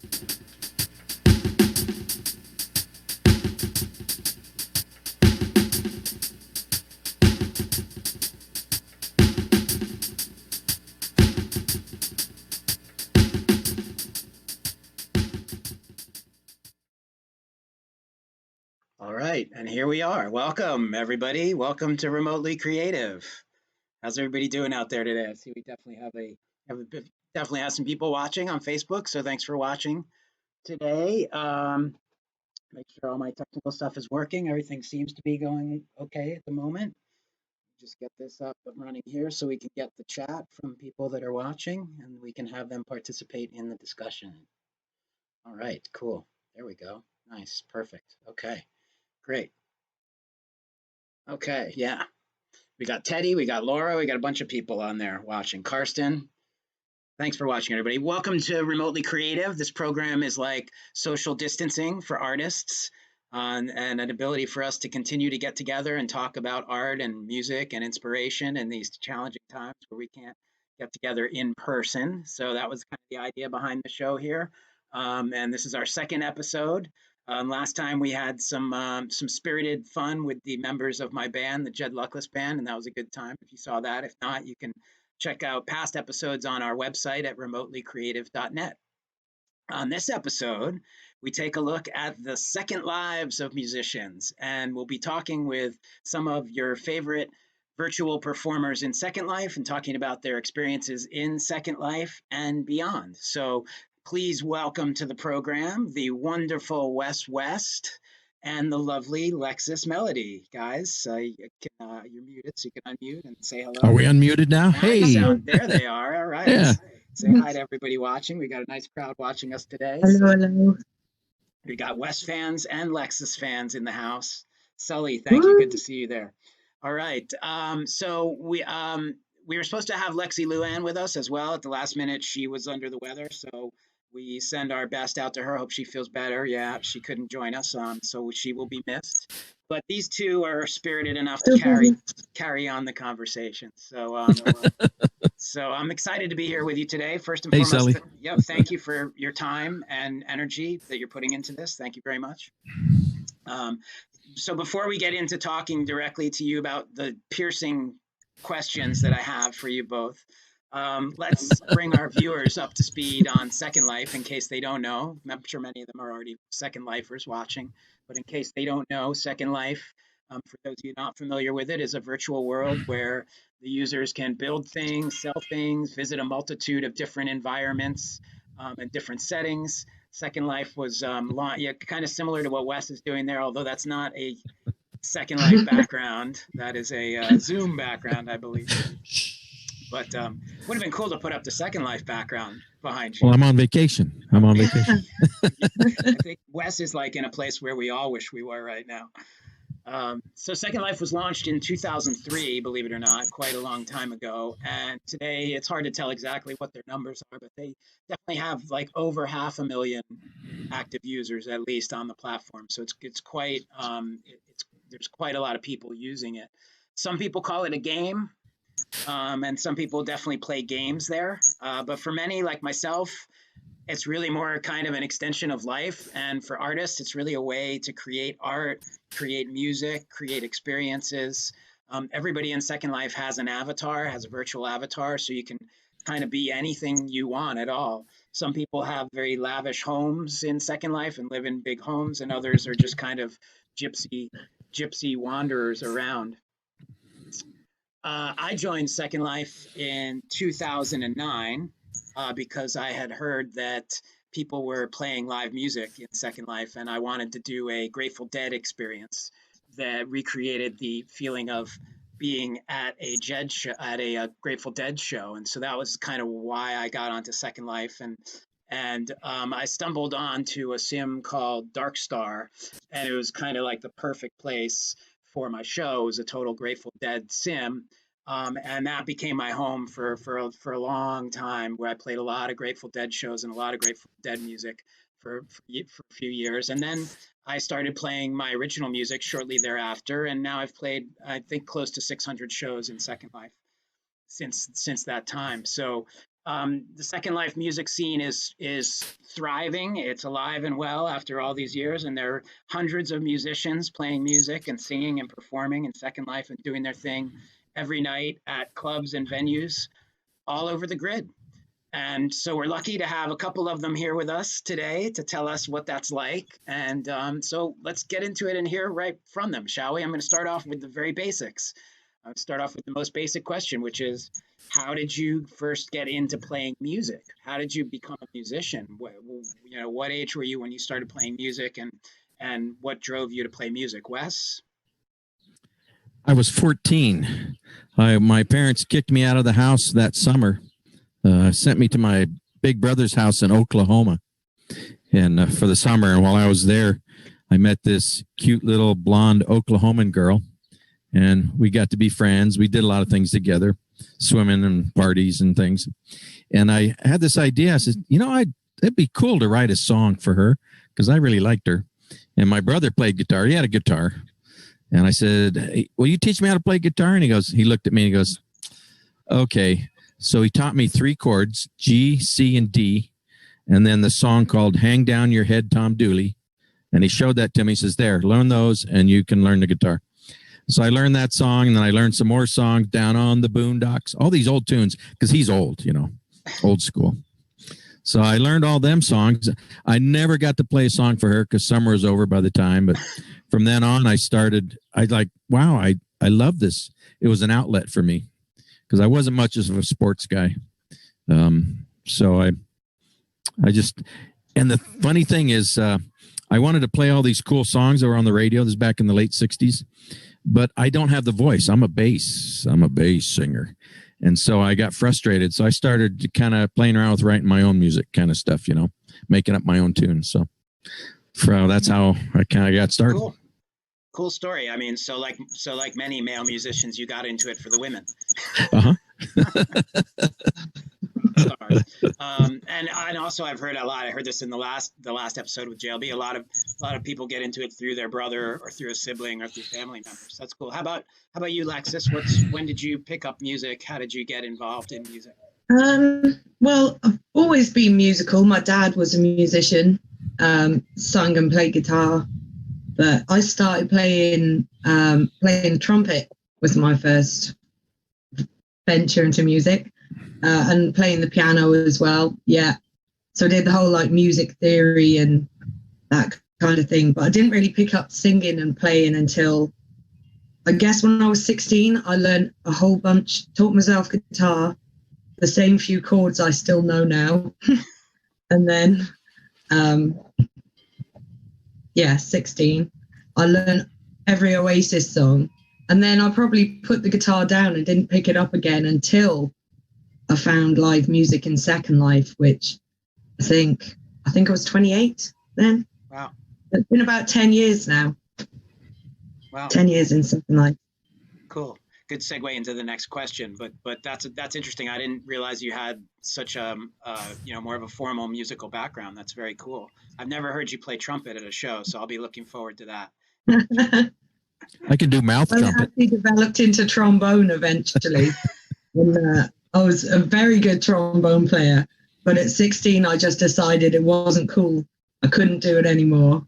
All right, and here we are. Welcome, everybody. Welcome to Remotely Creative. How's everybody doing out there today? I see we definitely have some people watching on Facebook, so thanks for watching today. Make sure all my technical stuff is working. Everything seems to be going okay at the moment. Just get this up and running here so we can get the chat from people that are watching and we can have them participate in the discussion. All right, cool. There we go. Nice, perfect. Okay, great. Okay, yeah. We got Teddy, we got Laura, we got a bunch of people on there watching. Karsten, thanks for watching, everybody. Welcome to Remotely Creative. This program is like social distancing for artists and an ability for us to continue to get together and talk about art and music and inspiration in these challenging times where we can't get together in person. So that was kind of the idea behind the show here. And this is our second episode. Last time we had some spirited fun with the members of my band, the Jed Luckless Band, and that was a good time. If you saw that, if not, you can check out past episodes on our website at remotelycreative.net. On this episode, we take a look at the second lives of musicians, and we'll be talking with some of your favorite virtual performers in Second Life and talking about their experiences in Second Life and beyond. So please welcome to the program the wonderful Wes West and the lovely Lexus Melodie. Guys, you're muted, so you can unmute and say hello. Are we unmuted now? Hey. There they are. All right. Yeah. Say hi to everybody watching. We got a nice crowd watching us today. Hello. We got West fans and Lexus fans in the house. Sully, thank you. Good to see you there. All right. So we were supposed to have Lexi Luan with us as well. At the last minute, she was under the weather, so we send our best out to her. Hope she feels better. Yeah, she couldn't join us, so she will be missed. But these two are spirited enough to carry on the conversation. So so I'm excited to be here with you today. First and foremost, thank you for your time and energy that you're putting into this. Thank you very much. So before we get into talking directly to you about the piercing questions that I have for you both, let's bring our viewers up to speed on Second Life in case they don't know. I'm sure many of them are already Second Lifers watching, but in case they don't know, Second Life, for those of you not familiar with it, is a virtual world where the users can build things, sell things, visit a multitude of different environments and different settings. Second Life was kind of similar to what Wes is doing there, although that's not a Second Life background. That is a Zoom background, I believe. But would have been cool to put up the Second Life background behind you. Well, I'm on vacation. I think Wes is like in a place where we all wish we were right now. So Second Life was launched in 2003, believe it or not, quite a long time ago. And today it's hard to tell exactly what their numbers are, but they definitely have like over 500,000 active users at least on the platform. So it's quite there's quite a lot of people using it. Some people call it a game, and some people definitely play games there. But for many, like myself, it's really more kind of an extension of life. And for artists, it's really a way to create art, create music, create experiences. Everybody in Second Life has an avatar, has a virtual avatar, so you can kind of be anything you want at all. Some people have very lavish homes in Second Life and live in big homes, and others are just kind of gypsy wanderers around. I joined Second Life in 2009. Because I had heard that people were playing live music in Second Life, and I wanted to do a Grateful Dead experience that recreated the feeling of being at a Grateful Dead show, and so that was kind of why I got onto Second Life, and I stumbled onto a sim called Dark Star, and it was kind of like the perfect place for my show. It was a total Grateful Dead sim. And that became my home for a long time, where I played a lot of Grateful Dead shows and a lot of Grateful Dead music for a few years. And then I started playing my original music shortly thereafter. And now I've played, I think, close to 600 shows in Second Life since that time. So The Second Life music scene is thriving. It's alive and well after all these years, and there are hundreds of musicians playing music and singing and performing in Second Life and doing their thing every night at clubs and venues all over the grid. And so we're lucky to have a couple of them here with us today to tell us what that's like. And so let's get into it and hear right from them, shall we? I'm going to start off with the very basics. I'll start off with the most basic question, which is, how did you first get into playing music? How did you become a musician? What age were you when you started playing music, and what drove you to play music? Wes? I was 14. My parents kicked me out of the house that summer, sent me to my big brother's house in Oklahoma, and for the summer. And while I was there, I met this cute little blonde Oklahoman girl, and we got to be friends. We did a lot of things together, swimming and parties and things. And I had this idea. I said, it'd be cool to write a song for her, because I really liked her. And my brother played guitar. He had a guitar. And I said, hey, will you teach me how to play guitar? And he looked at me and he goes, okay. So he taught me 3 chords, G, C, and D, and then the song called Hang Down Your Head, Tom Dooley. And he showed that to me. He says, there, learn those, and you can learn the guitar. So I learned that song, and then I learned some more songs, Down on the Boondocks, all these old tunes, because he's old, old school. So I learned all them songs. I never got to play a song for her because summer was over by the time. But from then on, I love this. It was an outlet for me, because I wasn't much of a sports guy. So I just, and the funny thing is, I wanted to play all these cool songs that were on the radio. This is back in the late 60s. But I don't have the voice. I'm a bass singer. And so I got frustrated. So I started kind of playing around with writing my own music kind of stuff, making up my own tunes. So that's how I kind of got started. Cool story. I mean, so like many male musicians, you got into it for the women. Uh-huh. Sorry. And also I've heard a lot. I heard this in the last episode with JLB. A lot of people get into it through their brother or through a sibling or through family members. That's cool. How about you, Lexus? When did you pick up music? How did you get involved in music? Well, I've always been musical. My dad was a musician, sung and played guitar, but I started playing trumpet was my first venture into music. And playing the piano as well. Yeah. So I did the whole music theory and that kind of thing. But I didn't really pick up singing and playing until, I guess, when I was 16. I learned a whole bunch, taught myself guitar, the same few chords I still know now. And then, 16. I learned every Oasis song. And then I probably put the guitar down and didn't pick it up again until I found live music in Second Life, which I think I was 28 then. Wow. It's been about 10 years now. Wow. 10 years in Second Life. Cool. Good segue into the next question, but that's interesting. I didn't realize you had such more of a formal musical background. That's very cool. I've never heard you play trumpet at a show, so I'll be looking forward to that. I can do mouth trumpet. I actually developed into trombone eventually. And, I was a very good trombone player, but at 16, I just decided it wasn't cool. I couldn't do it anymore.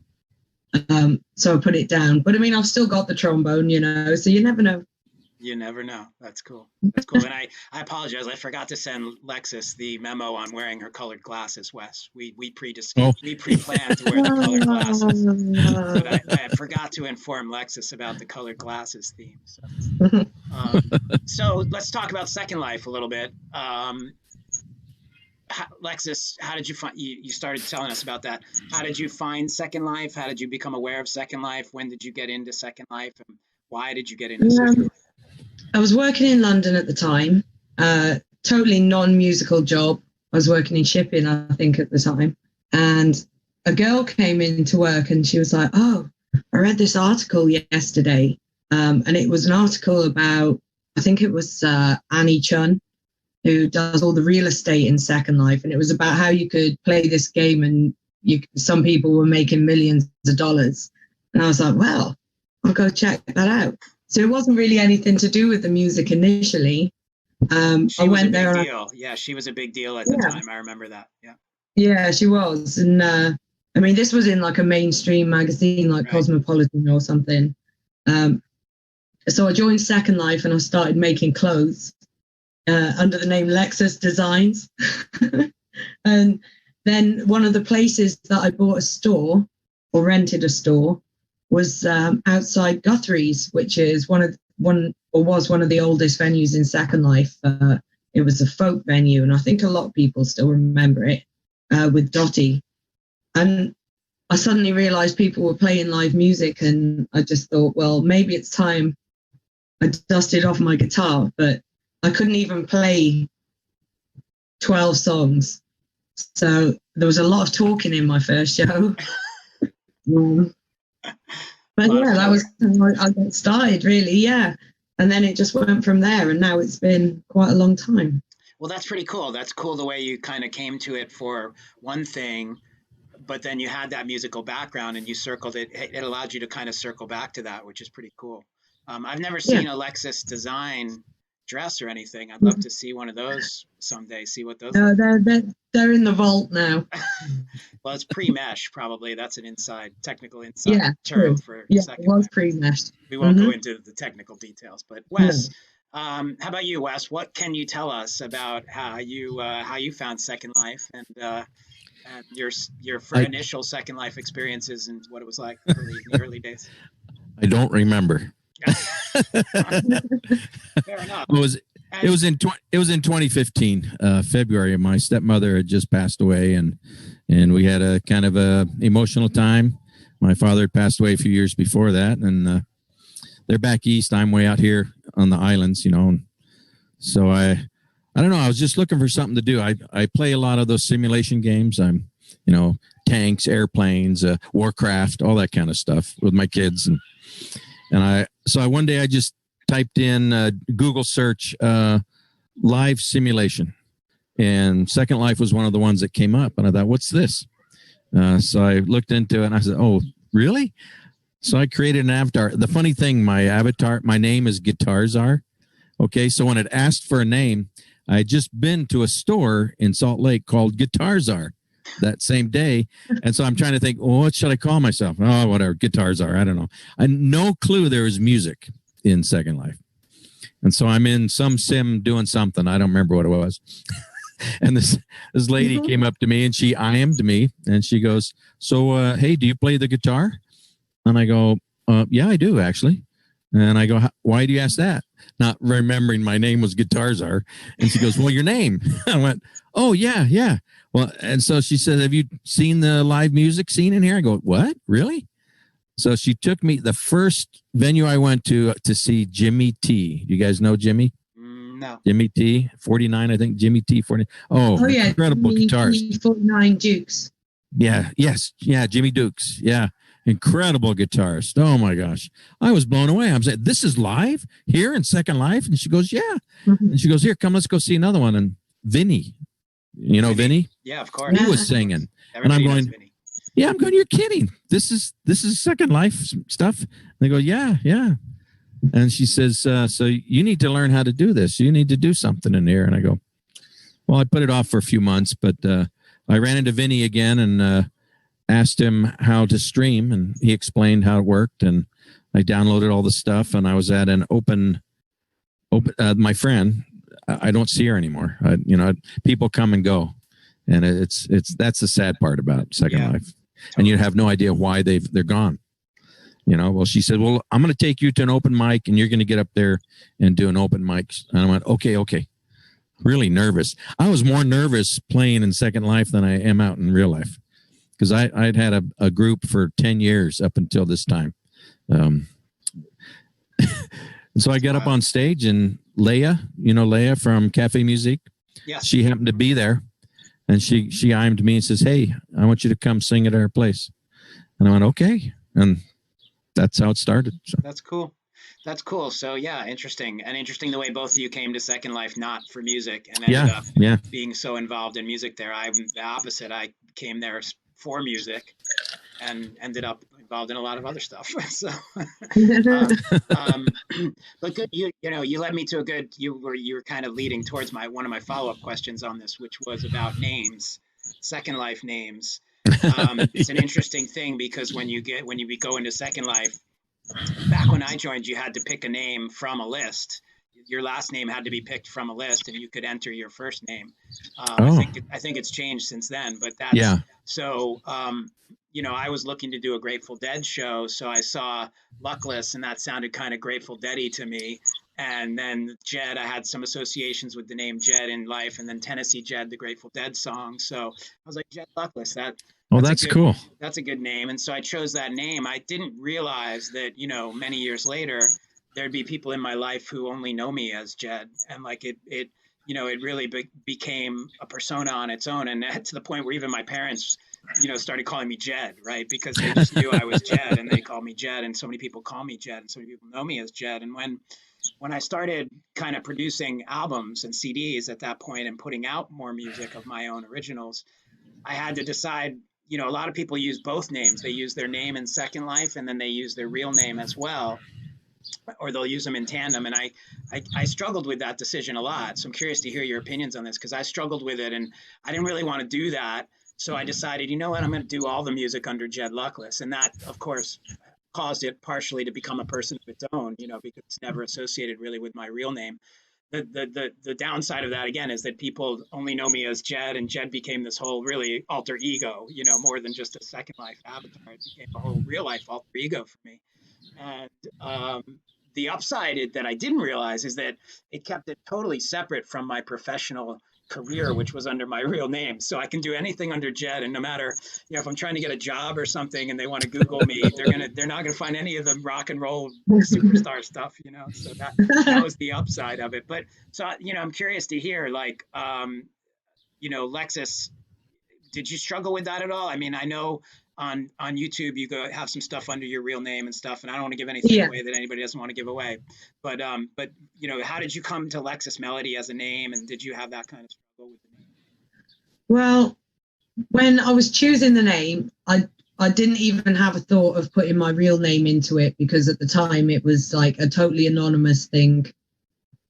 So I put it down. But I mean, I've still got the trombone, so you never know. You never know. That's cool. That's cool. And I apologize. I forgot to send Lexus the memo on wearing her colored glasses, Wes. We pre-planned to wear the colored glasses. But I forgot to inform Lexus about the colored glasses theme. So let's talk about Second Life a little bit. Lexus, how did you find, you started telling us about that. How did you find Second Life? How did you become aware of Second Life? When did you get into Second Life? And why did you get into Second Life? I was working in London at the time, totally non-musical job. I was working in shipping, I think, at the time. And a girl came in to work and she was like, oh, I read this article yesterday. And it was an article about, I think it was Annie Chun, who does all the real estate in Second Life. And it was about how you could play this game and some people were making millions of dollars. And I was like, well, I'll go check that out. So it wasn't really anything to do with the music initially. She I was a went big there. deal. Yeah, she was a big deal at the time. I remember that. Yeah. Yeah, she was. And I mean, this was in like a mainstream magazine like Right. Cosmopolitan or something. So I joined Second Life and I started making clothes under the name Lexus Designs. And then one of the places that I bought a store or rented a store was outside Guthrie's, which is was one of the oldest venues in Second Life. It was a folk venue, and I think a lot of people still remember it with Dottie. And I suddenly realized people were playing live music, and I just thought, well, maybe it's time I dusted off my guitar, but I couldn't even play 12 songs. So there was a lot of talking in my first show. But yeah, that was how I got started, really. Yeah. And then it just went from there. And now it's been quite a long time. Well, that's pretty cool. That's cool the way you kind of came to it for one thing, but then you had that musical background and you circled it. It allowed you to kind of circle back to that, which is pretty cool. I've never seen a Lexus design dress or anything. I'd love to see one of those someday, see what those No, look like. they're in the vault now. Well, it's pre-mesh, probably. That's an technical inside term for Second it was Life. pre-meshed. We won't go into the technical details. But Wes, how about you, Wes? What can you tell us about how you found Second Life and your initial Second Life experiences and what it was like in the early days? I don't remember. Fair enough. It was in 2015, February. My stepmother had just passed away, and we had a kind of a emotional time. My father had passed away a few years before that, and they're back east. I'm way out here on the islands, And so I don't know. I was just looking for something to do. I play a lot of those simulation games. I'm, tanks, airplanes, Warcraft, all that kind of stuff with my kids, so one day I just typed in Google search live simulation, and Second Life was one of the ones that came up, and I thought, what's this? So I looked into it and I said, oh, really? So I created an avatar. The funny thing, my name is Guitar Czar. Okay, so when it asked for a name, I had just been to a store in Salt Lake called Guitar Czar that same day. And so I'm trying to think, what should I call myself? Oh, whatever, Guitar Czar. I don't know. I had no clue there was music in Second Life. And so I'm in some sim doing something. I don't remember what it was. And this lady came up to me and she IM'd me and she goes, so, hey, do you play the guitar? And I go, yeah, I do actually. And I go, why do you ask that? Not remembering my name was Guitar Czar. And she goes, well, your name. I went, oh, yeah. Well, and so she said, have you seen the live music scene in here? I go, what? Really? So she took me, the first venue I went to see Jimmy T. You guys know Jimmy? No. Jimmy T, 49, I think. Jimmy T, 40. Oh yeah. Incredible guitarist. 49 Dukes. Yeah. Yes. Yeah. Jimmy Dukes. Yeah. Incredible guitarist. Oh my gosh. I was blown away. I'm saying, this is live here in Second Life? And she goes, yeah. And she goes, here, come, let's go see another one. And Vinny, Vinny? Yeah, of course. He was singing. And I'm going, yeah, I'm going, you're kidding. This is Second Life stuff. And they go, yeah. And she says, so you need to learn how to do this. You need to do something in here. And I go, well, I put it off for a few months, but I ran into Vinny again and asked him how to stream, and he explained how it worked. And I downloaded all the stuff, and I was at an open. My friend, I don't see her anymore. People come and go, and that's the sad part about Second Life. Totally. And you have no idea why they're gone. Well, she said, well, I'm going to take you to an open mic and you're going to get up there and do an open mic. And I went, okay. Really nervous. I was more nervous playing in Second Life than I am out in real life, because I'd had a group for 10 years up until this time. And so I got up on stage, and Leia from Cafe Musique, yes. She happened to be there, and she IM'd me and says, hey, I want you to come sing at our place. And I went, okay. And that's how it started. So. That's cool. So yeah, interesting the way both of you came to Second Life, not for music, and ended up being so involved in music there. I'm the opposite. I came there for music and ended up involved in a lot of other stuff. So, um, but good, you led me to a good. You were kind of leading towards one of my follow-up questions on this, which was about names, Second Life names. It's an interesting thing because when you go into Second Life, back when I joined, you had to pick a name from a list. Your last name had to be picked from a list, and you could enter your first name. I think it's changed since then, but that's so. I was looking to do a Grateful Dead show, so I saw Luckless, and that sounded kind of Grateful Dead-y to me. And then Jed, I had some associations with the name Jed in life, and then Tennessee Jed, the Grateful Dead song. So I was like, Jed Luckless, that's cool. That's a good name. And so I chose that name. I didn't realize that, many years later, there'd be people in my life who only know me as Jed. And like it really became a persona on its own. And to the point where even my parents, started calling me Jed, right? Because they just knew I was Jed, and they called me Jed. And so many people call me Jed, and so many people know me as Jed. And when I started kind of producing albums and CDs at that point and putting out more music of my own originals, I had to decide, a lot of people use both names. They use their name in Second Life, and then they use their real name as well, or they'll use them in tandem. And I struggled with that decision a lot. So I'm curious to hear your opinions on this, because I struggled with it and I didn't really want to do that. So I decided, you know what, I'm going to do all the music under Jed Luckless. And that, of course, caused it partially to become a person of its own, because it's never associated really with my real name. The downside of that, again, is that people only know me as Jed, and Jed became this whole really alter ego, more than just a Second Life avatar. It became a whole real life alter ego for me. And the upside that I didn't realize is that it kept it totally separate from my professional career, which was under my real name. So I can do anything under Jed, and no matter, if I'm trying to get a job or something and they want to Google me, they're not going to find any of the rock and roll superstar stuff, so that was the upside of it. But so, I'm curious to hear, like, Lexus, did you struggle with that at all? I mean, I know on YouTube you go have some stuff under your real name and stuff, and I don't want to give anything away that anybody doesn't want to give away. But how did you come to Lexus Melodie as a name, and did you have that kind of struggle with the name? Well, when I was choosing the name, I didn't even have a thought of putting my real name into it, because at the time it was like a totally anonymous thing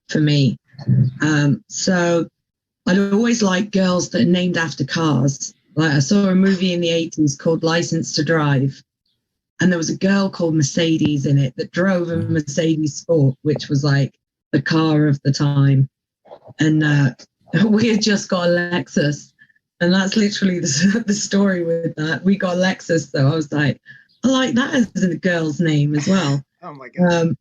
for me. So I'd always liked girls that are named after cars. Like, I saw a movie in the 80s called License to Drive, and there was a girl called Mercedes in it that drove a Mercedes Sport, which was like the car of the time. And we had just got a Lexus, and that's literally the story with that. We got a Lexus, so I was like, I like that as a girl's name as well. Oh my God.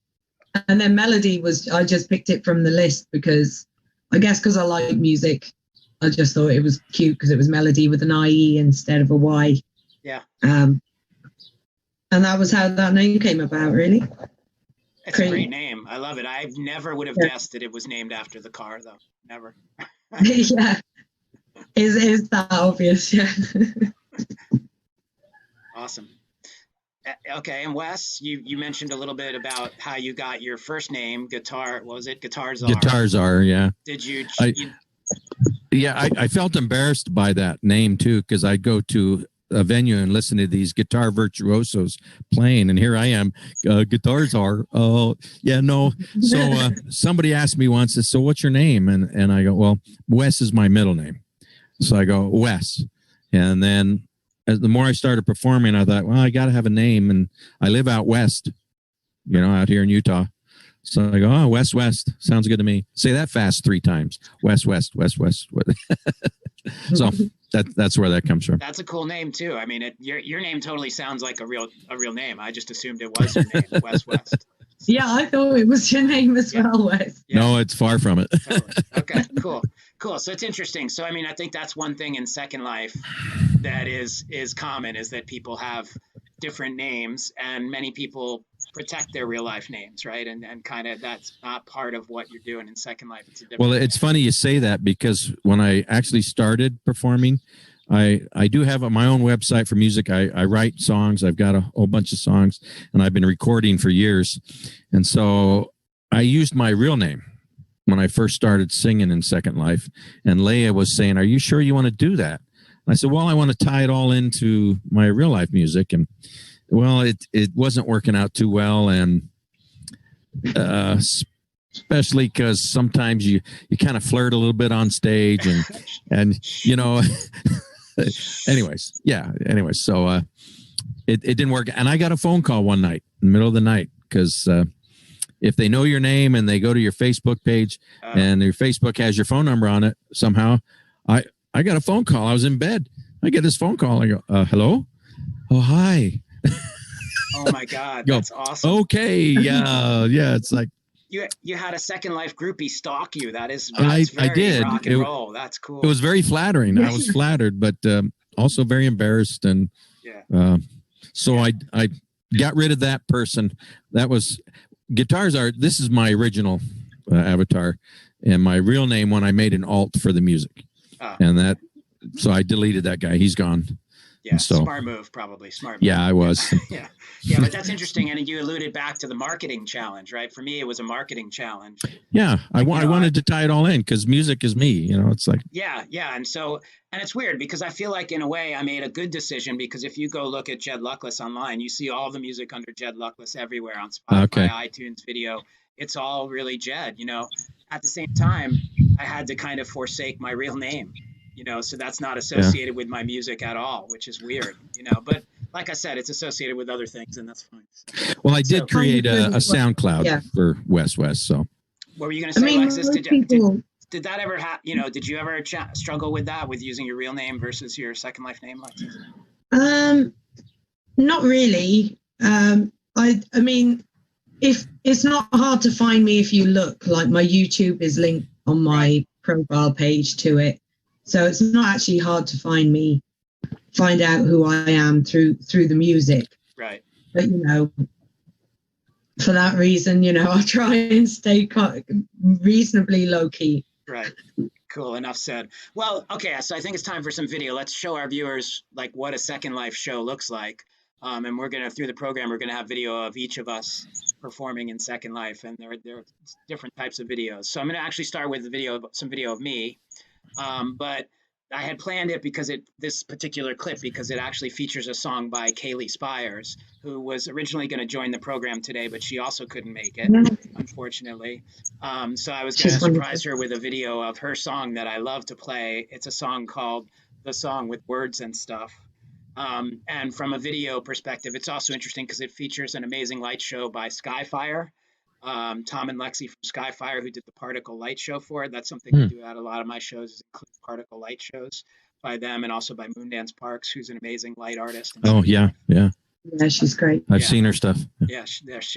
And then Melodie I just picked it from the list because I like music. I just thought it was cute because it was Melody with an IE instead of a Y. Yeah. And that was how that name came about, really. It's a great name. I love it. I never would have guessed that it was named after the car, though. Never. Yeah. Is that obvious? Yeah. Awesome. Okay, and Wes, you mentioned a little bit about how you got your first name, Guitar. What was it? Guitar Czar. Guitar Czar, yeah. Did you? I felt embarrassed by that name too, because I'd go to a venue and listen to these guitar virtuosos playing, and here I am, Guitar Czar. Oh, yeah, no. So somebody asked me once, so what's your name? And I go, well, Wes is my middle name. So I go, Wes. And then as the more I started performing, I thought, well, I got to have a name, and I live out west, out here in Utah. So I go, oh, West, West. Sounds good to me. Say that fast 3 times. West, West, West, West. So that's where that comes from. That's a cool name too. I mean, your name totally sounds like a real name. I just assumed it was your name, West, West. Yeah, I thought it was your name as well, Wes. Yeah. No, it's far from it. Totally. Okay, cool. So it's interesting. So, I mean, I think that's one thing in Second Life that is common, is that people have different names, and many people protect their real life names, right? And kind of that's not part of what you're doing in Second Life. It's a different well, it's funny you say that, because when I actually started performing, I do have my own website for music. I write songs. I've got a whole bunch of songs, and I've been recording for years. And so I used my real name when I first started singing in Second Life. And Leia was saying, are you sure you want to do that? I said, well, I want to tie it all into my real life music. And well, it wasn't working out too well, and especially because sometimes you kind of flirt a little bit on stage, and you know. anyways, so it didn't work, and I got a phone call one night in the middle of the night because if they know your name and they go to your Facebook page and your Facebook has your phone number on it somehow, I got a phone call. I was in bed. I get this phone call. I go, hello? Oh, hi. Oh my God, that's awesome. Okay, yeah. It's like you had a Second Life groupie stalk you. That's I very did. rock and roll. That's cool. It was very flattering. I was flattered, but also very embarrassed, and so I got rid of that person. That was guitars are. This is my original avatar, and my real name when I made an alt for the music, and so I deleted that guy. He's gone. Yeah, so, smart move, probably smart move. Yeah, I was. yeah, but that's interesting. And you alluded back to the marketing challenge, right? For me, it was a marketing challenge. Yeah, I wanted to tie it all in because music is me. You know, it's like. Yeah, and it's weird because I feel like in a way I made a good decision because if you go look at Jed Luckless online, you see all the music under Jed Luckless everywhere on Spotify, iTunes, video. It's all really Jed. You know, at the same time, I had to kind of forsake my real name. You know, so that's not associated with my music at all, which is weird, you know, but like I said, it's associated with other things and that's fine. So, well, I did create a SoundCloud for West. So what were you going to say, Lexus? Did that ever happen? You know, did you ever struggle with that, with using your real name versus your Second Life name, Lexus? Not really. I mean, if it's not hard to find me if you look, like my YouTube is linked on my profile page to it. So it's not actually hard to find out who I am through the music. Right. But, you know, for that reason, you know, I try and stay reasonably low key. Right. Cool. Enough said. Well, okay. So I think it's time for some video. Let's show our viewers like what a Second Life show looks like. And we're going to, through the program, we're going to have video of each of us performing in Second Life. And there are different types of videos. So I'm going to actually start with some video of me. But I had planned it because this particular clip because it actually features a song by Kaylee Spires, who was originally going to join the program today, but she also couldn't make it, unfortunately. So I was going to surprise her with a video of her song that I love to play. It's a song called The Song with Words and Stuff. And from a video perspective, it's also interesting because it features an amazing light show by Skyfire. Tom and Lexi from Skyfire, who did the particle light show for it. That's something we do at a lot of my shows, is include particle light shows by them, and also by Moondance Parks, who's an amazing light artist. Oh yeah, she's great. I've seen her stuff. Yeah,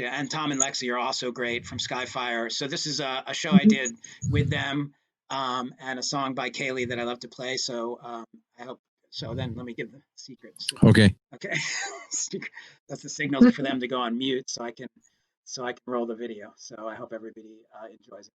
and Tom and Lexi are also great from Skyfire. So this is a show I did with them, and a song by Kaylee that I love to play. So I hope. So then let me give the secrets. Okay. That's the signal for them to go on mute, so I can roll the video. So I hope everybody enjoys it.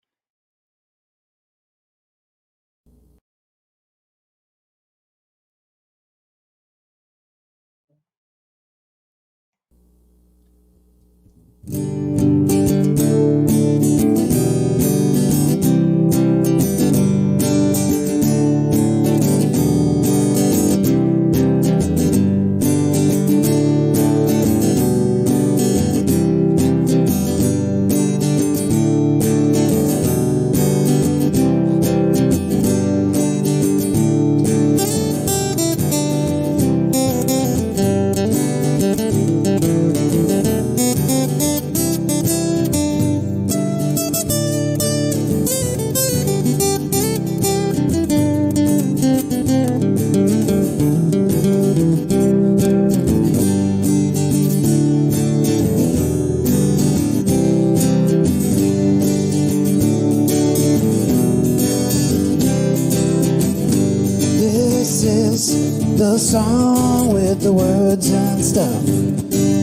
The song with the words and stuff,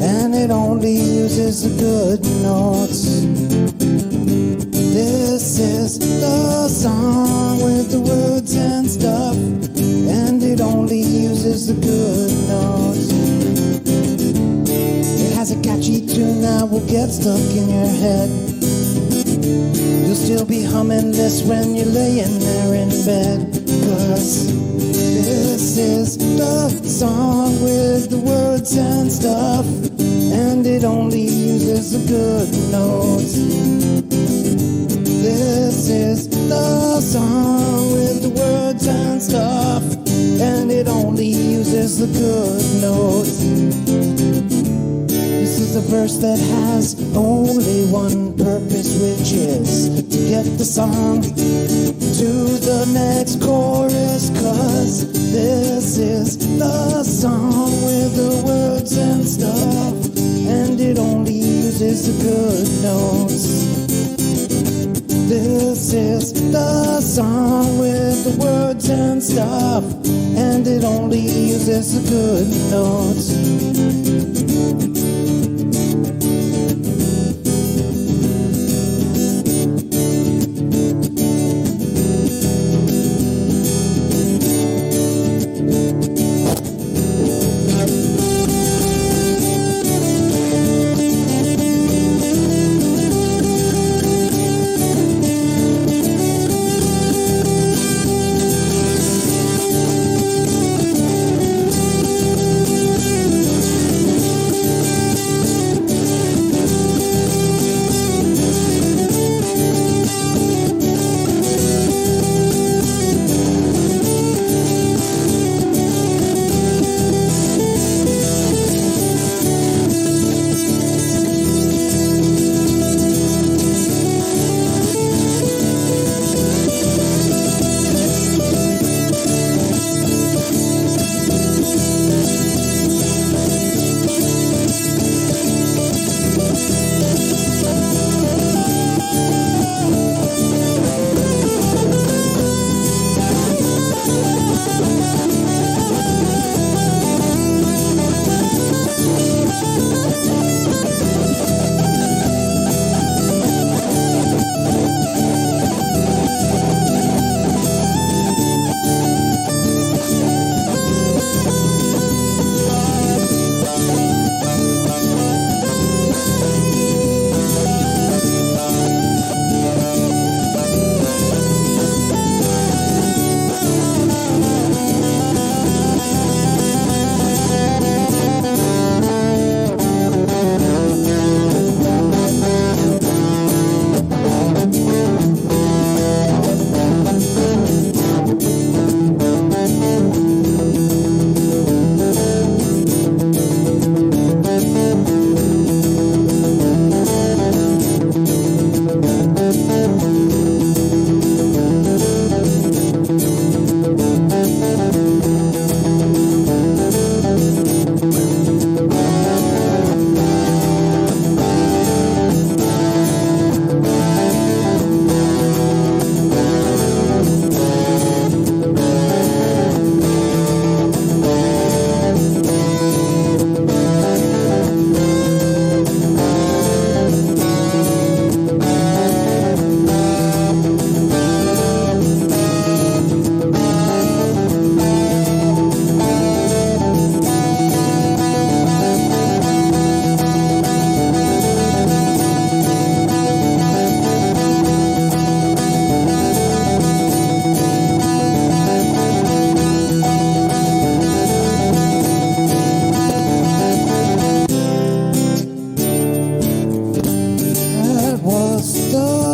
and it only uses the good notes. This is the song with the words and stuff, and it only uses the good notes. It has a catchy tune that will get stuck in your head. You'll still be humming this when you're laying there in bed, 'cause this is the song with the words words and stuff, and it only uses the good notes. This is the song with the words and stuff, and it only uses the good notes. This is a verse that has only one purpose, which is to get the song to the next chorus, 'cause this is the song with the words and stuff, and it only uses the good notes. This is the song with the words and stuff, and it only uses the good notes.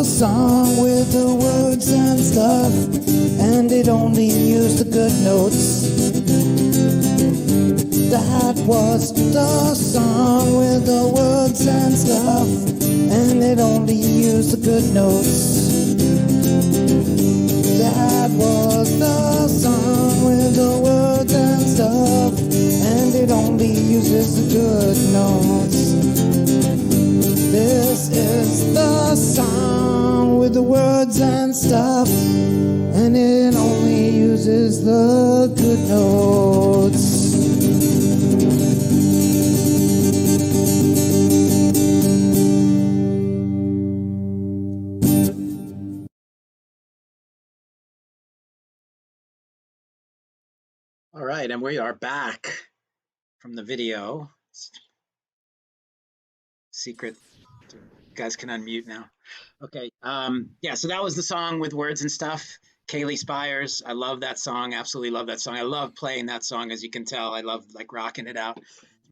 Song with the words and stuff, and it only used the good notes. That was the song with the words and stuff, and it only used the good notes. That was the song with the words and stuff, and it only uses the good notes. This is the song with the words and stuff, and it only uses the good notes. All right, and we are back from the video. Secret. You guys can unmute now. Okay. Yeah, so that was the song with words and stuff. Kaylee Spires. I love that song. Absolutely love that song. I love playing that song, as you can tell. I love like rocking it out.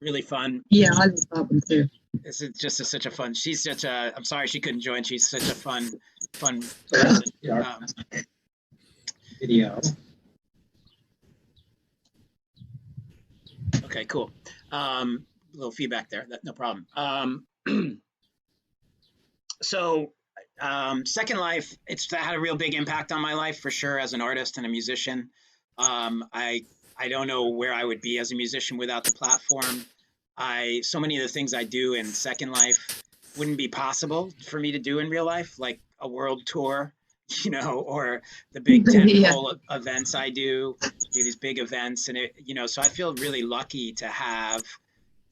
Really fun. Yeah, I love that one too. This is just such a fun. She's such a. I'm sorry she couldn't join. She's such a fun person. Video. Okay, cool. A little feedback there. No problem. So, Second Life, it's had a real big impact on my life for sure as an artist and a musician. I don't know where I would be as a musician without the platform. So many of the things I do in Second Life wouldn't be possible for me to do in real life, like a world tour, or the big tentpole events I do these big events, and so I feel really lucky to have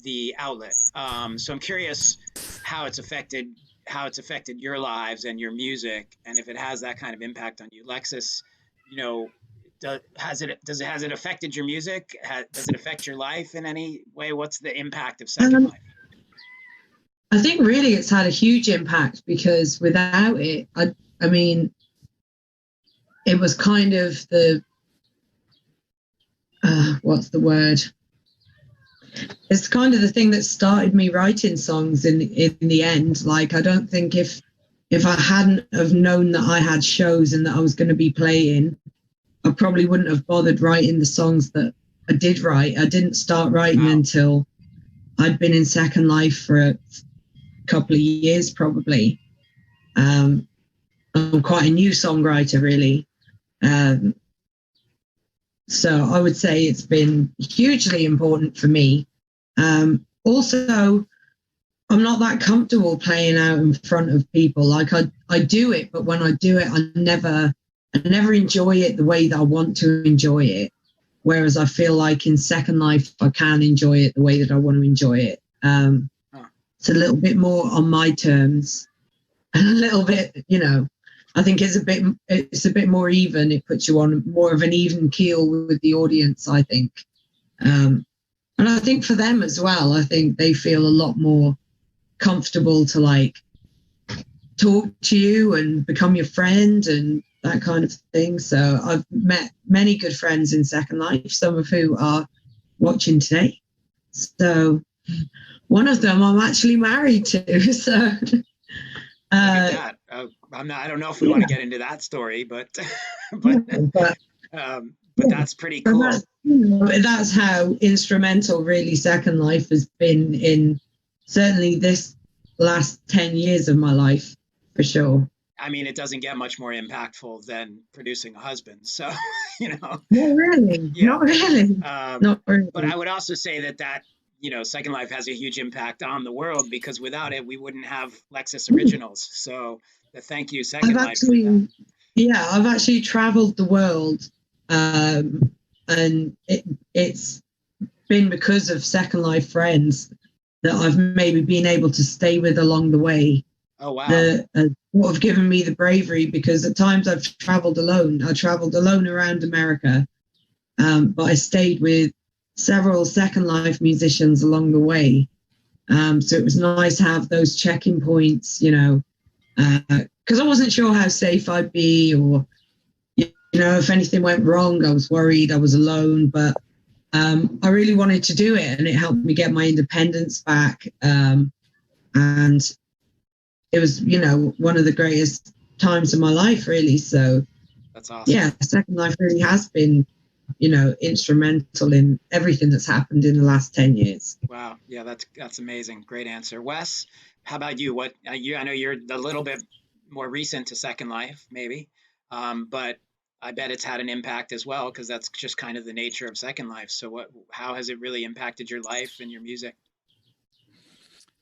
the outlet. So I'm curious how it's affected your lives and your music, and if it has that kind of impact on you. Lexus, has it affected your music? Does it affect your life in any way? What's the impact of Second Life? I think really it's had a huge impact, because without it, I mean, it was kind of the, what's the word? It's kind of the thing that started me writing songs in the end. Like, I don't think if I hadn't have known that I had shows and that I was going to be playing, I probably wouldn't have bothered writing the songs that I did write. I didn't start writing until I'd been in Second Life for a couple of years, probably. I'm quite a new songwriter, really. So I would say it's been hugely important for me. Also, I'm not that comfortable playing out in front of people. Like, I do it, but when I do it, I never enjoy it the way that I want to enjoy it. Whereas I feel like in Second Life, I can enjoy it the way that I want to enjoy it. It's a little bit more on my terms, and a little bit, I think it's a bit more even. It puts you on more of an even keel with the audience, I think. And I think for them as well, I think they feel a lot more comfortable to like talk to you and become your friend and that kind of thing. So I've met many good friends in Second Life, some of who are watching today. So one of them I'm actually married to. So I don't know if we want to get into that story, but but that's pretty cool. That's how instrumental really Second Life has been in certainly this last 10 years of my life, for sure. I mean, it doesn't get much more impactful than producing a husband. So, Not really. Yeah. Not really. Not really. But I would also say that Second Life has a huge impact on the world, because without it, we wouldn't have Lexus Originals. So thank you, Second Life. I've actually traveled the world, and it's been because of Second Life friends that I've maybe been able to stay with along the way. Oh, wow. What have given me the bravery, because at times I've traveled alone. I traveled alone around America, but I stayed with several Second Life musicians along the way. So it was nice to have those checking points, because I wasn't sure how safe I'd be, or, if anything went wrong, I was worried, I was alone, but I really wanted to do it, and it helped me get my independence back. And it was, one of the greatest times of my life, really. So that's awesome. Yeah, Second Life really has been, instrumental in everything that's happened in the last 10 years. Wow. Yeah, that's amazing. Great answer. Wes, how about you? I know you're a little bit more recent to Second Life, maybe, but I bet it's had an impact as well, because that's just kind of the nature of Second Life. So how has it really impacted your life and your music?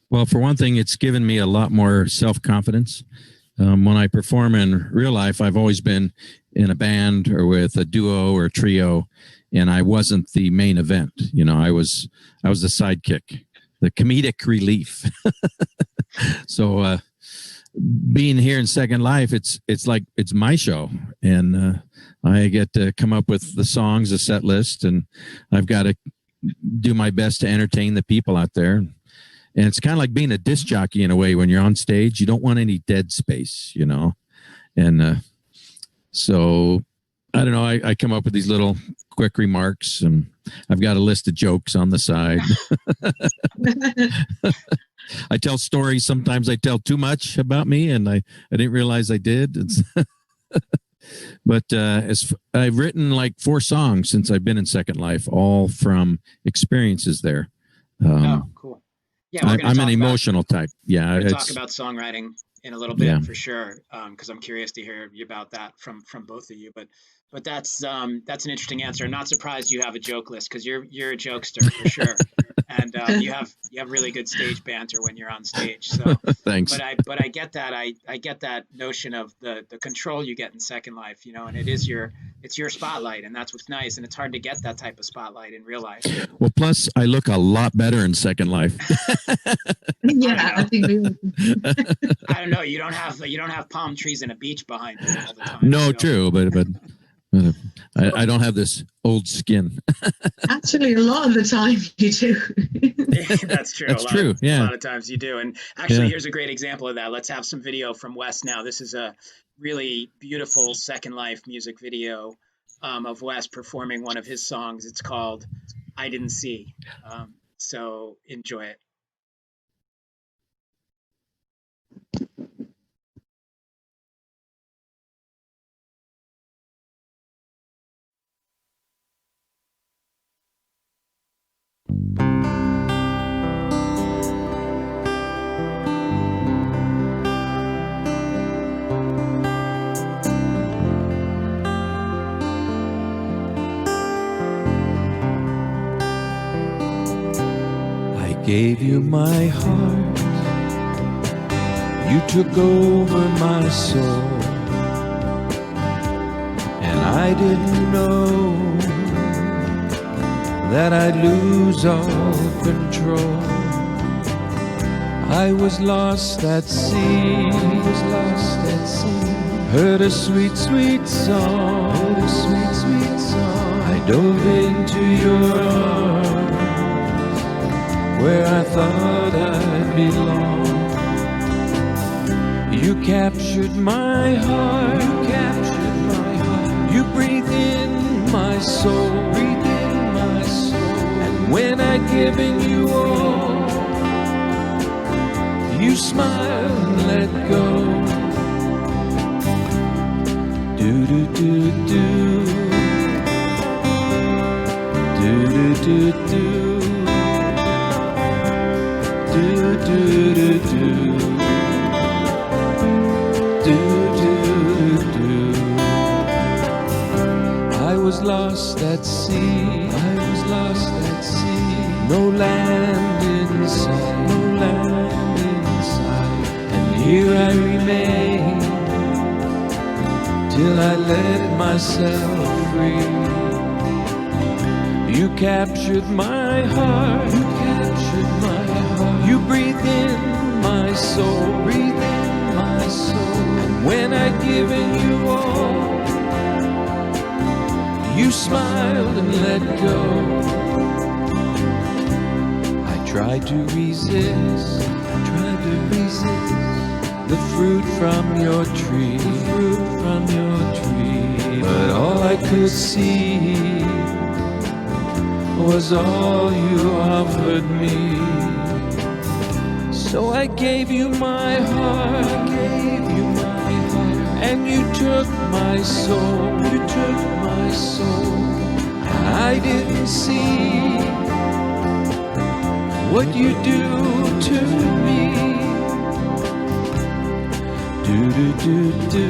Well, for one thing, it's given me a lot more self-confidence. When I perform in real life, I've always been in a band or with a duo or a trio, and I wasn't the main event. I was the sidekick, the comedic relief. So being here in Second Life, it's like it's my show, and I get to come up with the songs, the set list, and I've got to do my best to entertain the people out there. And it's kind of like being a disc jockey in a way. When you're on stage, you don't want any dead space, And so, I don't know, I come up with these little quick remarks, and I've got a list of jokes on the side. I tell stories. Sometimes I tell too much about me, and I didn't realize I did. But I've written like 4 songs since I've been in Second Life, all from experiences there. Oh, cool. Yeah, I'm an emotional type. Yeah, we're talk about songwriting in a little bit for sure, because I'm curious to hear about that from both of you. But that's an interesting answer. I'm not surprised you have a joke list, because you're a jokester for sure, and you have really good stage banter when you're on stage. So thanks. But I get that. I get that notion of the control you get in Second Life, and it's your spotlight, and that's what's nice. And it's hard to get that type of spotlight in real life. Well, plus I look a lot better in Second Life. Yeah, I think I don't know. You don't have palm trees and a beach behind you all the time. No, true, but I don't have this old skin. actually a lot of the time you do. That's true. That's true. Yeah, a lot of times you do. And actually, here's a great example of that. Let's have some video from Wes now. This is a really beautiful Second Life music video of Wes performing one of his songs. It's called "I Didn't See." So enjoy it. I gave you my heart, you took over my soul, and I didn't know that I'd lose all control. I was lost at sea, heard a sweet, sweet song, I dove into your arms, where I thought I'd belong. You captured my heart, you breathed in my soul, and when I'd given you all, you smiled and let go. Do do do do, do do do do, do do do do, do do do. I was lost at sea, no land in sight, and here I remain till I let myself free. You captured my heart, you breathed in my soul, and when I'd given you all, you smiled and let go. I tried to resist the fruit from your tree, but all I could see was all you offered me. So I gave you my heart, and you took my soul, and I didn't see what you do to me. Do do do do,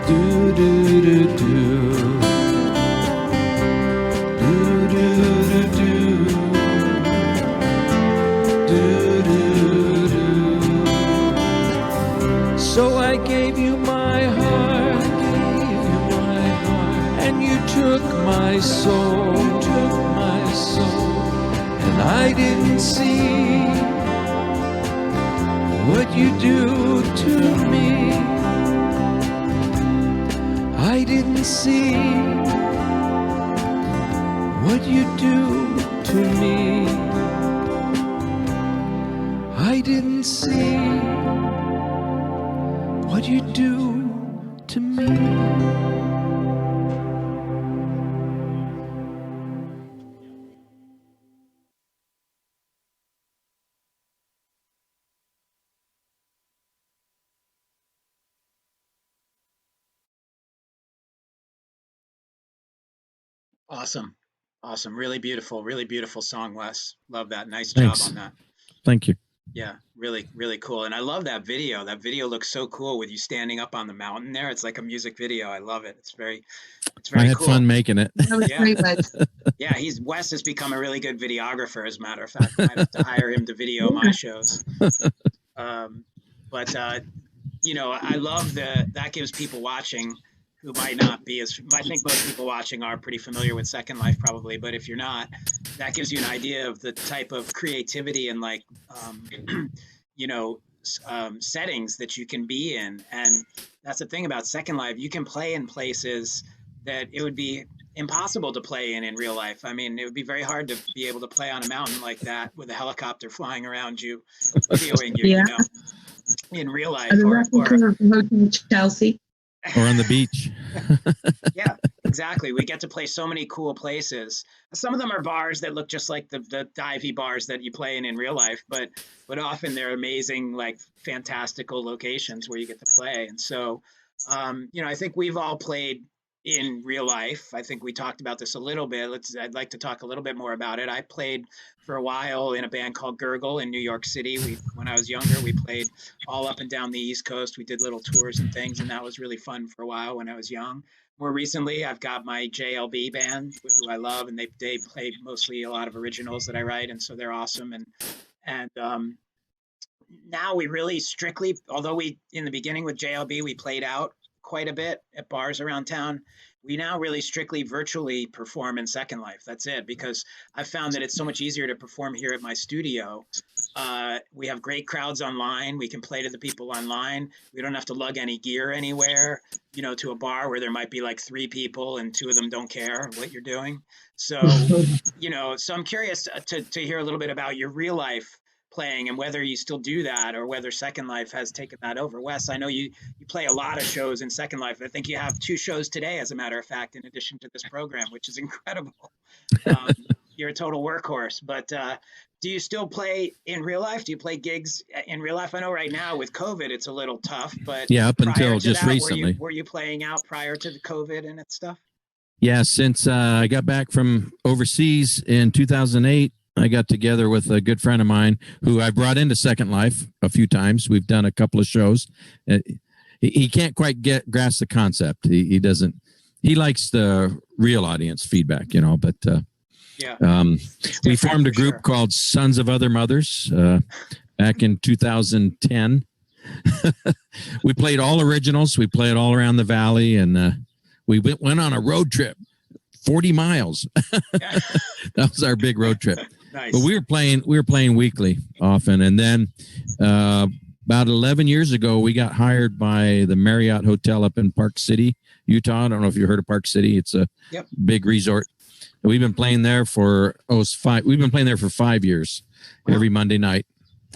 do do do do, do do do do, do do do. So I gave you my heart, and you took my soul, and I didn't see what you do to me. I didn't see what you do to me. I didn't see what you do to me. Awesome. Awesome. Really beautiful song, Wes. Love that. Nice job Thanks. on that. Thank you. Yeah, really cool. And I love that video. That video looks so cool with you standing up on the mountain there. It's like a music video. I love it. It's I very had cool. fun making it. That was Yeah. great, Wes. Yeah, Wes has become a really good videographer, as a matter of fact. I might have to hire him to video my shows. But you know, I love that gives people watching who might not be as, I think most people watching are pretty familiar with Second Life probably, but if you're not, that gives you an idea of the type of creativity and like, you know, settings that you can be in. And that's the thing about Second Life. You can play in places that it would be impossible to play in real life. I mean, it would be very hard to be able to play on a mountain like that with a helicopter flying around you, videoing you, Yeah. you know, in real life. And the Or replica of the Hotel Chelsea. Or on the beach. yeah, exactly. We get to play so many cool places. Some of them are bars that look just like the divey bars that you play in real life, but often they're amazing, like fantastical locations where you get to play. And so, you know, I think we've all played in real life. I think we talked about this a little bit. I'd like to talk a little bit more about it. I played for a while in a band called Gurgle in New York City. When I was younger, we played all up and down the East Coast. We did little tours and things, and that was really fun for a while when I was young. More recently, I've got my JLB band, who I love, and they play mostly a lot of originals that I write, and so they're awesome. And now we really strictly, although we in the beginning with JLB we played out quite a bit at bars around town, we now really strictly virtually perform in Second Life. That's it, because I've found that it's so much easier to perform here at my studio. We have great crowds online. We can play to the people online. We don't have to lug any gear anywhere, you know, to a bar where there might be like 3 people and 2 of them don't care what you're doing. So, you know, so I'm curious to hear a little bit about your real life playing and whether you still do that or whether Second Life has taken that over. Wes, I know you play a lot of shows in Second Life. I think you have 2 shows today, as a matter of fact, in addition to this program, which is incredible. You're a total workhorse. But do you still play in real life? Do you play gigs in real life? I know right now with COVID, it's a little tough, but Yeah, up prior until to just that, recently. were you playing out prior to the COVID and that stuff? Yeah, since I got back from overseas in 2008, I got together with a good friend of mine who I brought into Second Life a few times. We've done a couple of shows. He can't quite grasp the concept. He doesn't. He likes the real audience feedback, you know. But Yeah. we formed a for group sure. called Sons of Other Mothers back in 2010. We played all originals. We played all around the valley, and we went on a road trip, 40 miles. That was our big road trip. Nice. But we were playing weekly often, and then about 11 years ago, we got hired by the Marriott Hotel up in Park City, Utah. I don't know if you heard of Park City. It's a big resort. We've been playing there for We've been playing there for 5 years, every Monday night,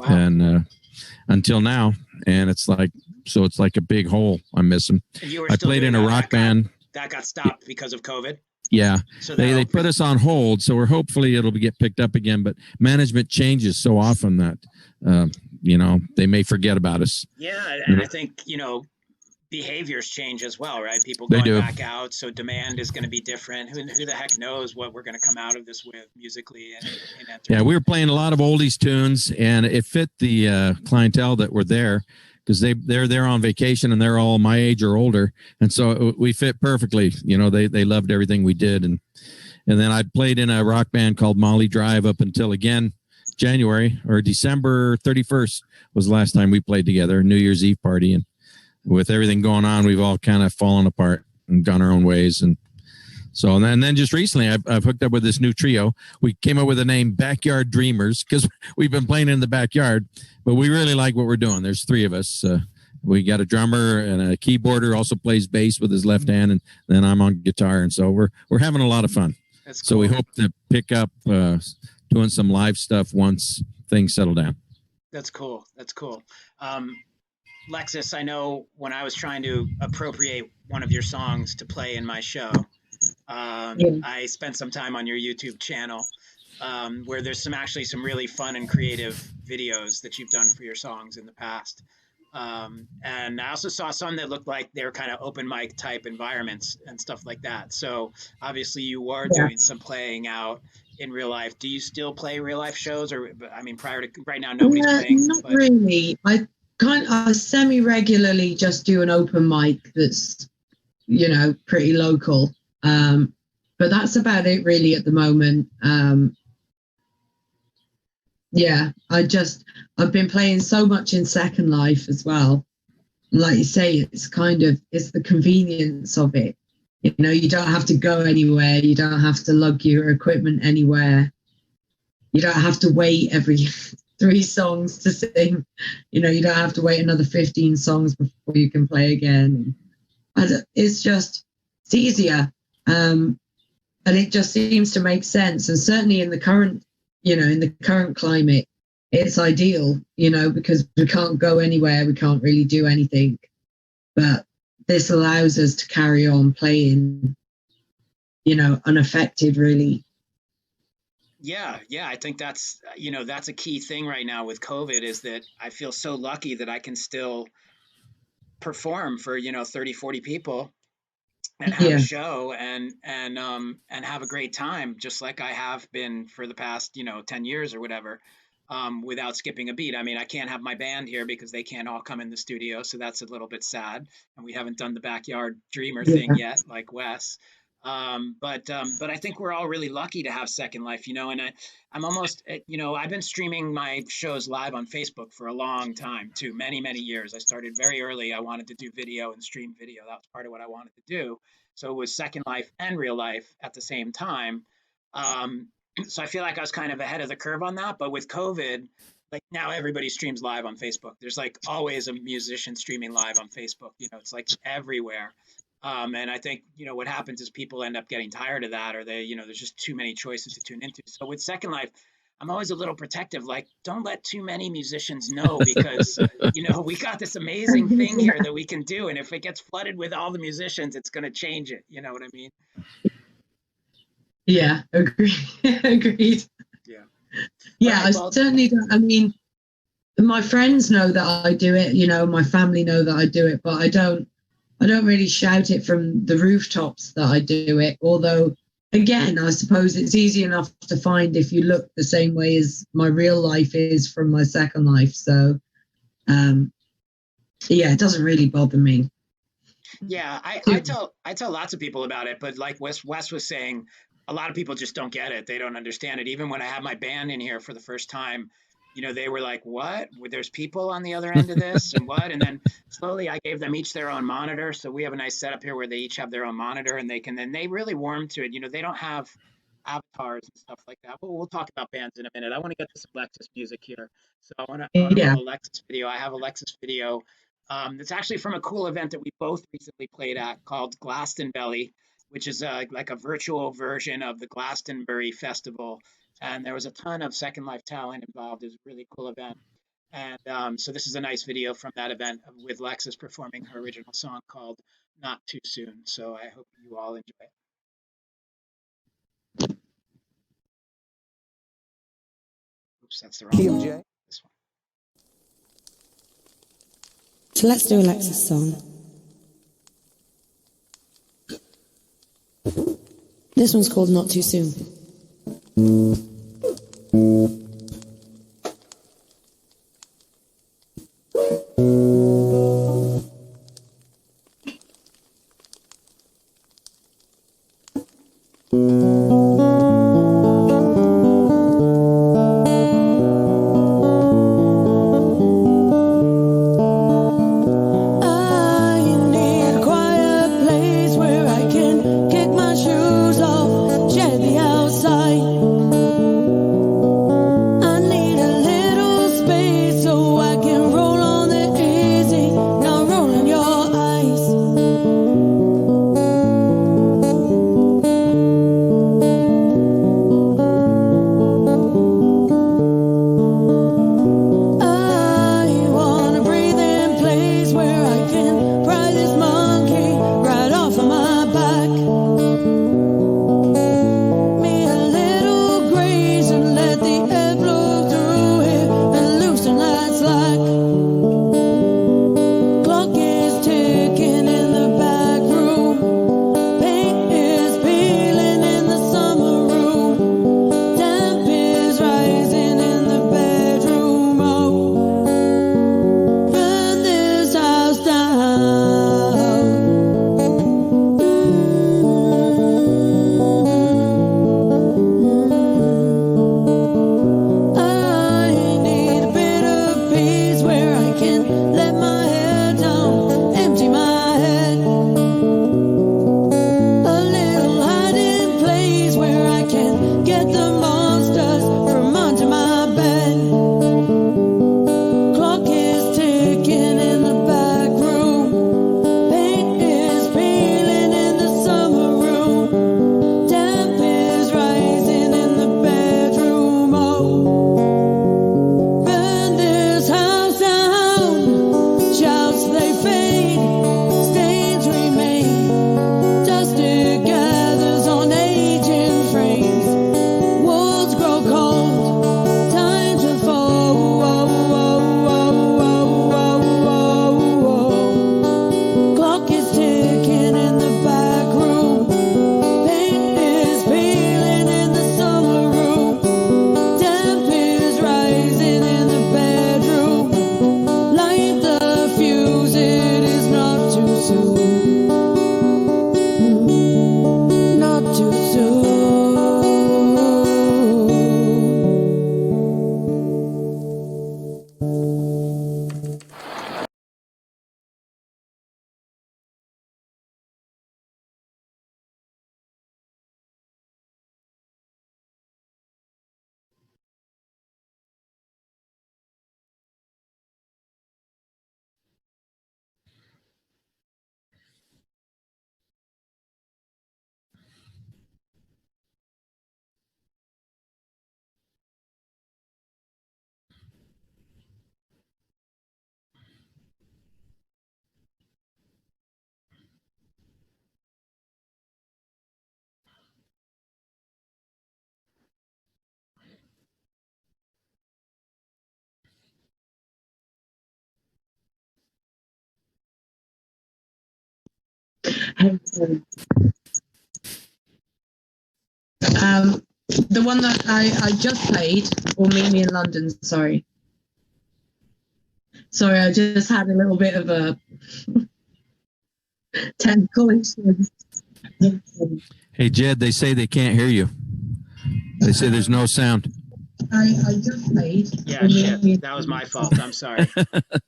and until now. And it's like a big hole. I miss them. I played in a rock band. That got stopped because of COVID. Yeah, So they put us on hold, so hopefully it'll get picked up again. But management changes so often that you know, they may forget about us. Yeah, and I think, you know, behaviors change as well, right? People They going do. back out, so demand is going to be different. Who the heck knows what we're going to come out of this with musically and Yeah, we were playing a lot of oldies tunes, and it fit the clientele that were there, because they're there on vacation and they're all my age or older, and so we fit perfectly. You know, they loved everything we did, and then I played in a rock band called Molly Drive up until again January or December 31st was the last time we played together, New Year's Eve party, and with everything going on, we've all kind of fallen apart and gone our own ways, and so and then just recently I've hooked up with this new trio. We came up with the name Backyard Dreamers because we've been playing in the backyard, but we really like what we're doing. There's 3 of us. We got a drummer and a keyboarder, also plays bass with his left hand, and then I'm on guitar, and so we're having a lot of fun. That's cool. So we hope to pick up doing some live stuff once things settle down. That's cool. That's cool. Lexus, I know when I was trying to appropriate one of your songs to play in my show, I spent some time on your YouTube channel where there's some really fun and creative videos that you've done for your songs in the past. And I also saw some that looked like they were kind of open mic type environments and stuff like that. So obviously you are doing some playing out in real life. Do you still play real life shows, or I mean, prior to right now, nobody's playing? Not really. I semi regularly just do an open mic that's, you know, pretty local. But that's about it really at the moment. Yeah, I've been playing so much in Second Life as well. Like you say, it's the convenience of it. You know, you don't have to go anywhere. You don't have to lug your equipment anywhere. You don't have to wait every 3 songs to sing. You know, you don't have to wait another 15 songs before you can play again. And it's easier. And it just seems to make sense. And certainly in the current climate, it's ideal, you know, because we can't go anywhere. We can't really do anything. But this allows us to carry on playing, you know, unaffected, really. Yeah, I think that's a key thing right now with COVID, is that I feel so lucky that I can still perform for 30, 40 people and have a show and have a great time, just like I have been for the past 10 years or whatever, without skipping a beat. I mean, I can't have my band here because they can't all come in the studio, so that's a little bit sad, and we haven't done the backyard dreamer thing yet, like Wes. But I think we're all really lucky to have Second Life, and I'm almost, I've been streaming my shows live on Facebook for a long time too, many, many years. I started very early. I wanted to do video and stream video. That was part of what I wanted to do. So it was Second Life and real life at the same time. So I feel like I was kind of ahead of the curve on that. But with COVID, like now everybody streams live on Facebook. There's like always a musician streaming live on Facebook. It's like everywhere. And I think, what happens is people end up getting tired of that, or they, there's just too many choices to tune into. So with Second Life, I'm always a little protective, like, don't let too many musicians know, because, we got this amazing thing here that we can do. And if it gets flooded with all the musicians, it's going to change it. You know what I mean? Yeah, agreed. Yeah. Yeah, I certainly don't. I mean, my friends know that I do it, my family know that I do it, but I don't really shout it from the rooftops that I do it. Although, again, I suppose it's easy enough to find if you look the same way as my real life is from my Second Life. So, yeah, it doesn't really bother me. Yeah, I tell lots of people about it, but like Wes was saying, a lot of people just don't get it. They don't understand it. Even when I had my band in here for the first time, they were like, what? There's people on the other end of this and what? And then slowly I gave them each their own monitor. So we have a nice setup here where they each have their own monitor, and they really warm to it. They don't have avatars and stuff like that. But we'll talk about bands in a minute. I want to get to some Lexus music here. So I want to roll a Lexus video. I have a Lexus video that's actually from a cool event that we both recently played at called Glastonbury, which is like a virtual version of the Glastonbury Festival. And there was a ton of Second Life talent involved. It was a really cool event. And so this is a nice video from that event with Lexus performing her original song called Not Too Soon. So I hope you all enjoy it. Oops, that's the wrong one. This one. So let's do a Lexus song. This one's called Not Too Soon. The one that I just played, or Meet Me in London, sorry. Sorry, I just had a little bit of a technical issue. Hey, Jed, they say they can't hear you. They say there's no sound. I just played. Yeah, shit. That was my fault. I'm sorry.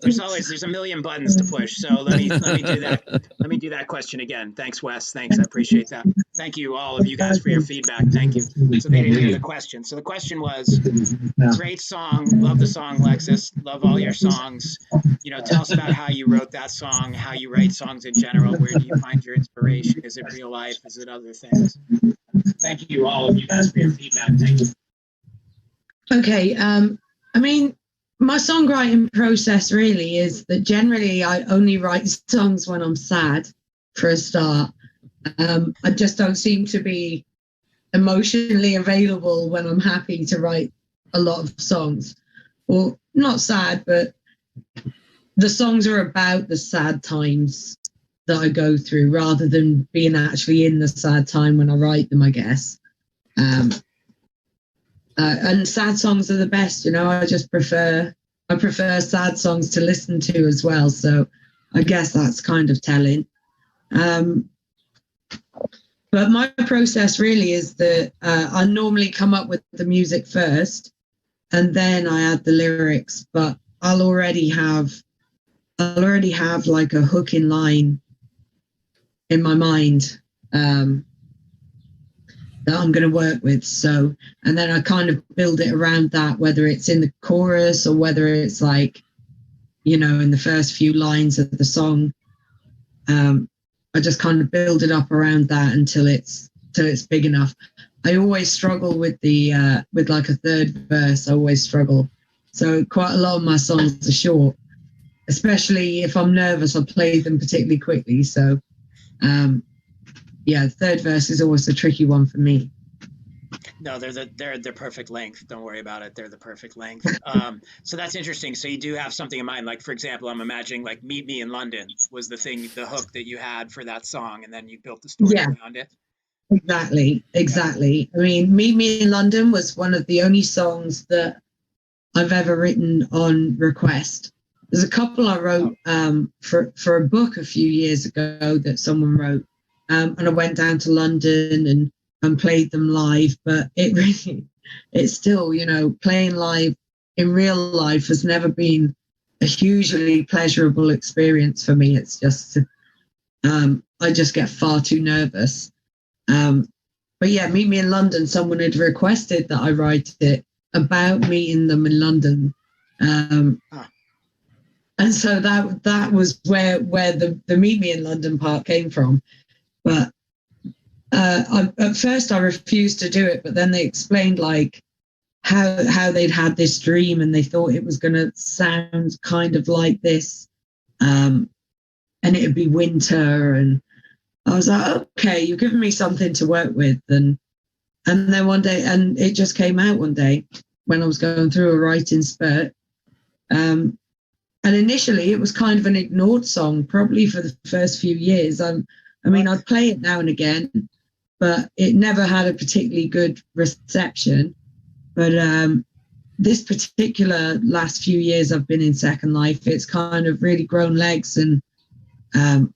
There's a million buttons to push. So let me do that. Let me do that question again. Thanks, Wes. Thanks. I appreciate that. Thank you, all of you guys, for your feedback. Thank you. So they didn't hear the question. So the question was, great song. Love the song, Lexus. Love all your songs. You know, tell us about how you wrote that song, how you write songs in general. Where do you find your inspiration? Is it real life? Is it other things? Thank you, all of you guys, for your feedback. Thank you. Okay. I mean, my songwriting process really is that generally I only write songs when I'm sad, for a start. I just don't seem to be emotionally available when I'm happy to write a lot of songs. Well, not sad, but the songs are about the sad times that I go through rather than being actually in the sad time when I write them, I guess. And sad songs are the best, you know. I prefer sad songs to listen to as well. So I guess that's kind of telling. But my process really is that I normally come up with the music first, and then I add the lyrics. But I'll already have like a hook in line in my mind. That I'm going to work with. So, and then I kind of build it around that, whether it's in the chorus or whether it's like, you know, in the first few lines of the song. I just kind of build it up around that until it's big enough. I always struggle with with like a third verse. I always struggle. So quite a lot of my songs are short, especially if I'm nervous. I play them particularly quickly. So, yeah, the third verse is always a tricky one for me. No, they're perfect length. Don't worry about it. They're the perfect length. So that's interesting. So you do have something in mind. Like, for example, I'm imagining like "Meet Me in London" was the hook that you had for that song, and then you built the story around it. Exactly. I mean, "Meet Me in London" was one of the only songs that I've ever written on request. There's a couple I wrote for a book a few years ago that someone wrote. And I went down to London and played them live, but it's still, you know, playing live in real life has never been a hugely pleasurable experience for me. It's just, I just get far too nervous. But yeah, "Meet Me in London," someone had requested that I write it about meeting them in London. And so that was where the "Meet Me in London" part came from. But at first I refused to do it, but then they explained like how they'd had this dream and they thought it was going to sound kind of like this, and it'd be winter, and I was like, okay, you've given me something to work with, and then one day, and it just came out one day when I was going through a writing spurt. And initially it was kind of an ignored song, probably for the first few years. I mean, I'd play it now and again, but it never had a particularly good reception. But this particular last few years I've been in Second Life, it's kind of really grown legs, and I'm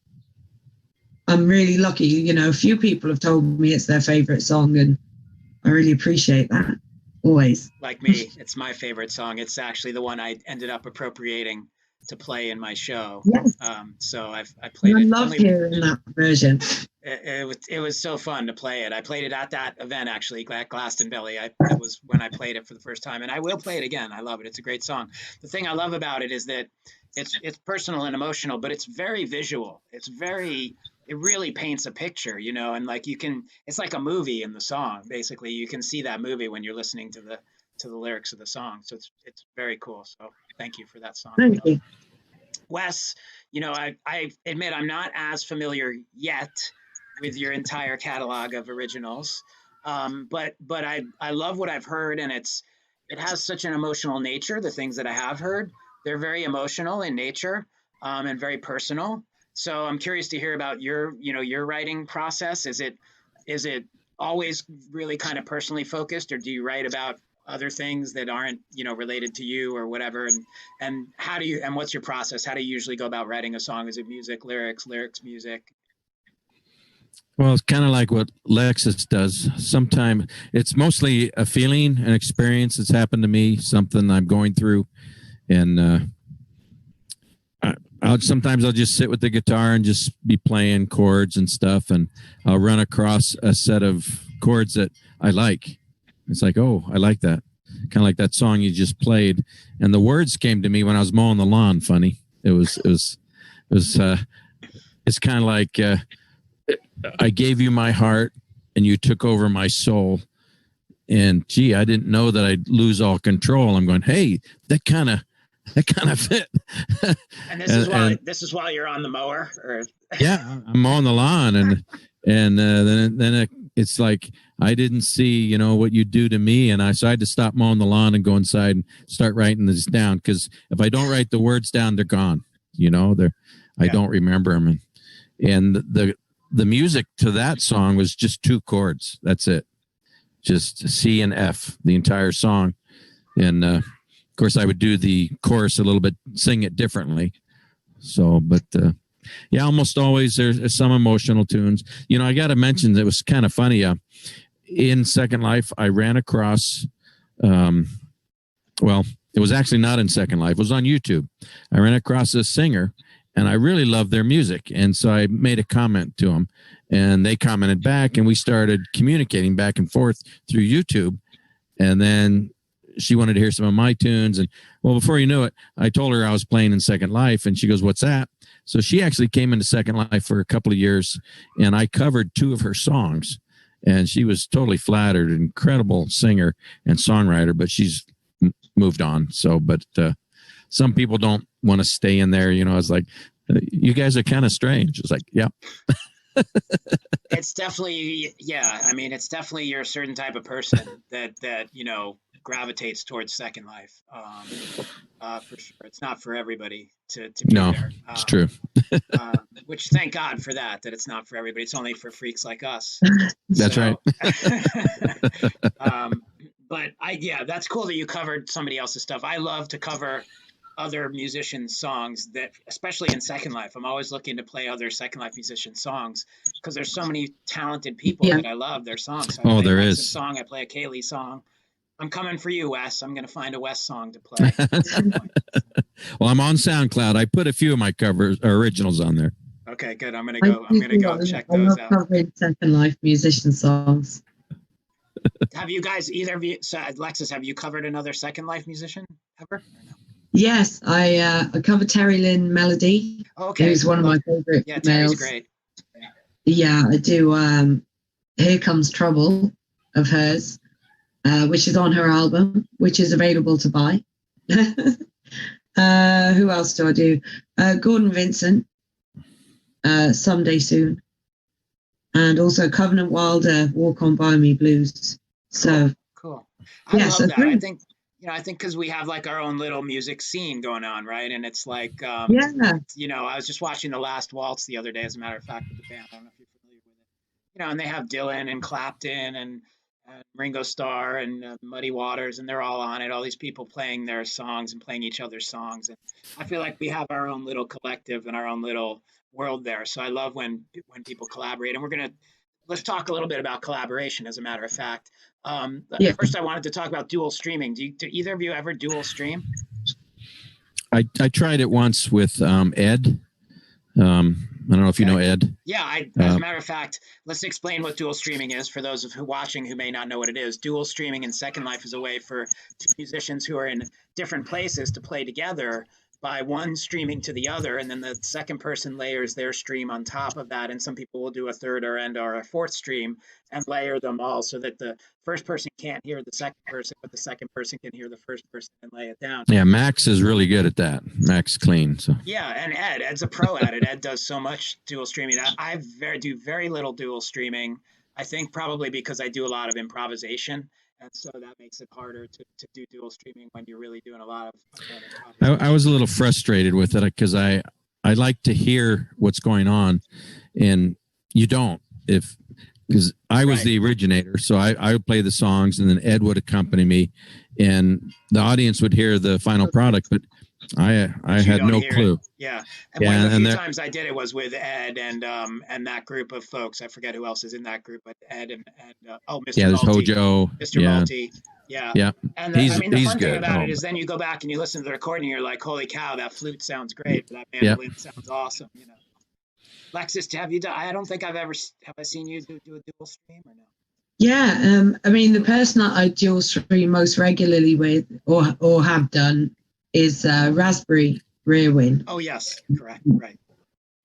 really lucky. You know, a few people have told me it's their favorite song, and I really appreciate that, always. Like me, it's my favorite song. It's actually the one I ended up appropriating to play in my show. Yes. So I played it. I love hearing that version. It was so fun to play it. I played it at that event, actually, at Glastonbury. It was when I played it for the first time, and I will play it again. I love it. It's a great song. The thing I love about it is that it's personal and emotional, but it's very visual. It really paints a picture, you know, and like it's like a movie in the song. Basically, you can see that movie when you're listening to the lyrics of the song. So it's very cool. So thank you for that song. Thank you. Wes, you know, I admit I'm not as familiar yet with your entire catalog of originals, but I love what I've heard, and it has such an emotional nature. The things that I have heard, they're very emotional in nature, and very personal. So I'm curious to hear about your writing process. Is it always really kind of personally focused, or do you write about other things that aren't, related to you or whatever? And what's your process? How do you usually go about writing a song? Is it music, lyrics, music? Well, it's kind of like what Lexus does. Sometimes it's mostly a feeling, an experience that's happened to me, something I'm going through. And sometimes I'll just sit with the guitar and just be playing chords and stuff. And I'll run across a set of chords that I like. It's like, oh, I like that. Kind of like that song you just played. And the words came to me when I was mowing the lawn. Funny. It's kind of like, I gave you my heart and you took over my soul. And gee, I didn't know that I'd lose all control. I'm going, hey, that kind of fit. And this is while you're on the mower, or yeah, I'm mowing the lawn, and then it's like I didn't see what you do to me, and so I had to stop mowing the lawn and go inside and start writing this down, because if I don't write the words down, they're gone. I don't remember them, and the music to that song was just 2 chords. That's it, just C and F, the entire song, and of course I would do the chorus a little bit, sing it differently. So, but yeah, almost always there's some emotional tunes. I got to mention that it was kind of funny. In Second Life, I ran across, well, it was actually not in Second Life. It was on YouTube. I ran across this singer, and I really loved their music. And so I made a comment to them, and they commented back, and we started communicating back and forth through YouTube. And then she wanted to hear some of my tunes. And well, before you knew it, I told her I was playing in Second Life, and she goes, "What's that?" So she actually came into Second Life for a couple of years, and I covered 2 of her songs, and she was totally flattered. Incredible singer and songwriter, but she's moved on. So, but some people don't want to stay in there. I was like, you guys are kind of strange. It's like, yeah. It's definitely, yeah. I mean, it's definitely you're a certain type of person that gravitates towards Second Life. For sure, it's not for everybody to be there. It's true. Which, thank God for that it's not for everybody. It's only for freaks like us. That's right. But that's cool that you covered somebody else's stuff. I love to cover other musicians' songs, that especially in Second Life. I'm always looking to play other Second Life musicians' songs, because there's so many talented people that I love their songs. So I play a song, I play a Kaylee song. I'm coming for you, Wes. I'm going to find a Wes song to play. Well, I'm on SoundCloud. I put a few of my covers or originals on there. Okay, good. I'm going to go check those out. I love covering Second Life musician songs. Have you guys, either of you, Lexus, have you covered another Second Life musician ever? No? Yes, I covered Terry Lynn Melodie. Okay, who's one of my favorite. Yeah, Terry's great. Yeah, I do. Here Comes Trouble of hers, which is on her album, which is available to buy. Who else do I do? Gordon Vincent, Someday Soon, and also Covenant Wilder, Walk On By Me Blues. So cool. I love that. I think because we have like our own little music scene going on, right? And it's like, I was just watching The Last Waltz the other day, as a matter of fact, with the band. I don't know if you're familiar with it. And they have Dylan and Clapton and Ringo Starr and Muddy Waters, and they're all on it. All these people playing their songs and playing each other's songs. And I feel like we have our own little collective and our own little world there. So I love when people collaborate. And let's talk a little bit about collaboration, as a matter of fact. First, I wanted to talk about dual streaming. Do either of you ever dual stream? I tried it once with Ed. I don't know if you know Ed. Yeah, as a matter of fact, let's explain what dual streaming is for those of who watching who may not know what it is. Dual streaming in Second Life is a way for 2 musicians who are in different places to play together by one streaming to the other, and then the second person layers their stream on top of that. And some people will do a third or a fourth stream and layer them all, so that the first person can't hear the second person, but the second person can hear the first person and lay it down. Yeah, Max is really good at that. Max Clean. So yeah, and Ed's a pro at it. Ed does so much dual streaming. I do very little dual streaming. I think probably because I do a lot of improvisation. And so that makes it harder to do dual streaming when you're really doing a lot of. I was a little frustrated with it, because I I like to hear what's going on, and you don't because I was the originator, so I would play the songs, and then Ed would accompany me, and the audience would hear the final product, but I had no clue. It. Yeah, and one of the few times I did it was with Ed and that group of folks. I forget who else is in that group, but Ed and Mr. There's Multi, Hojo, Mr. Multi. Yeah. And the fun good. thing about it is then you go back and you listen to the recording and you're like, holy cow, that flute sounds great. That mandolin sounds awesome. You know, Lexus, have you done, I don't think have I seen you do a dual stream or no? Yeah. I mean, the person that I dual stream most regularly with or have done is Raspberry Rearwind. Oh, yes. Correct. Right.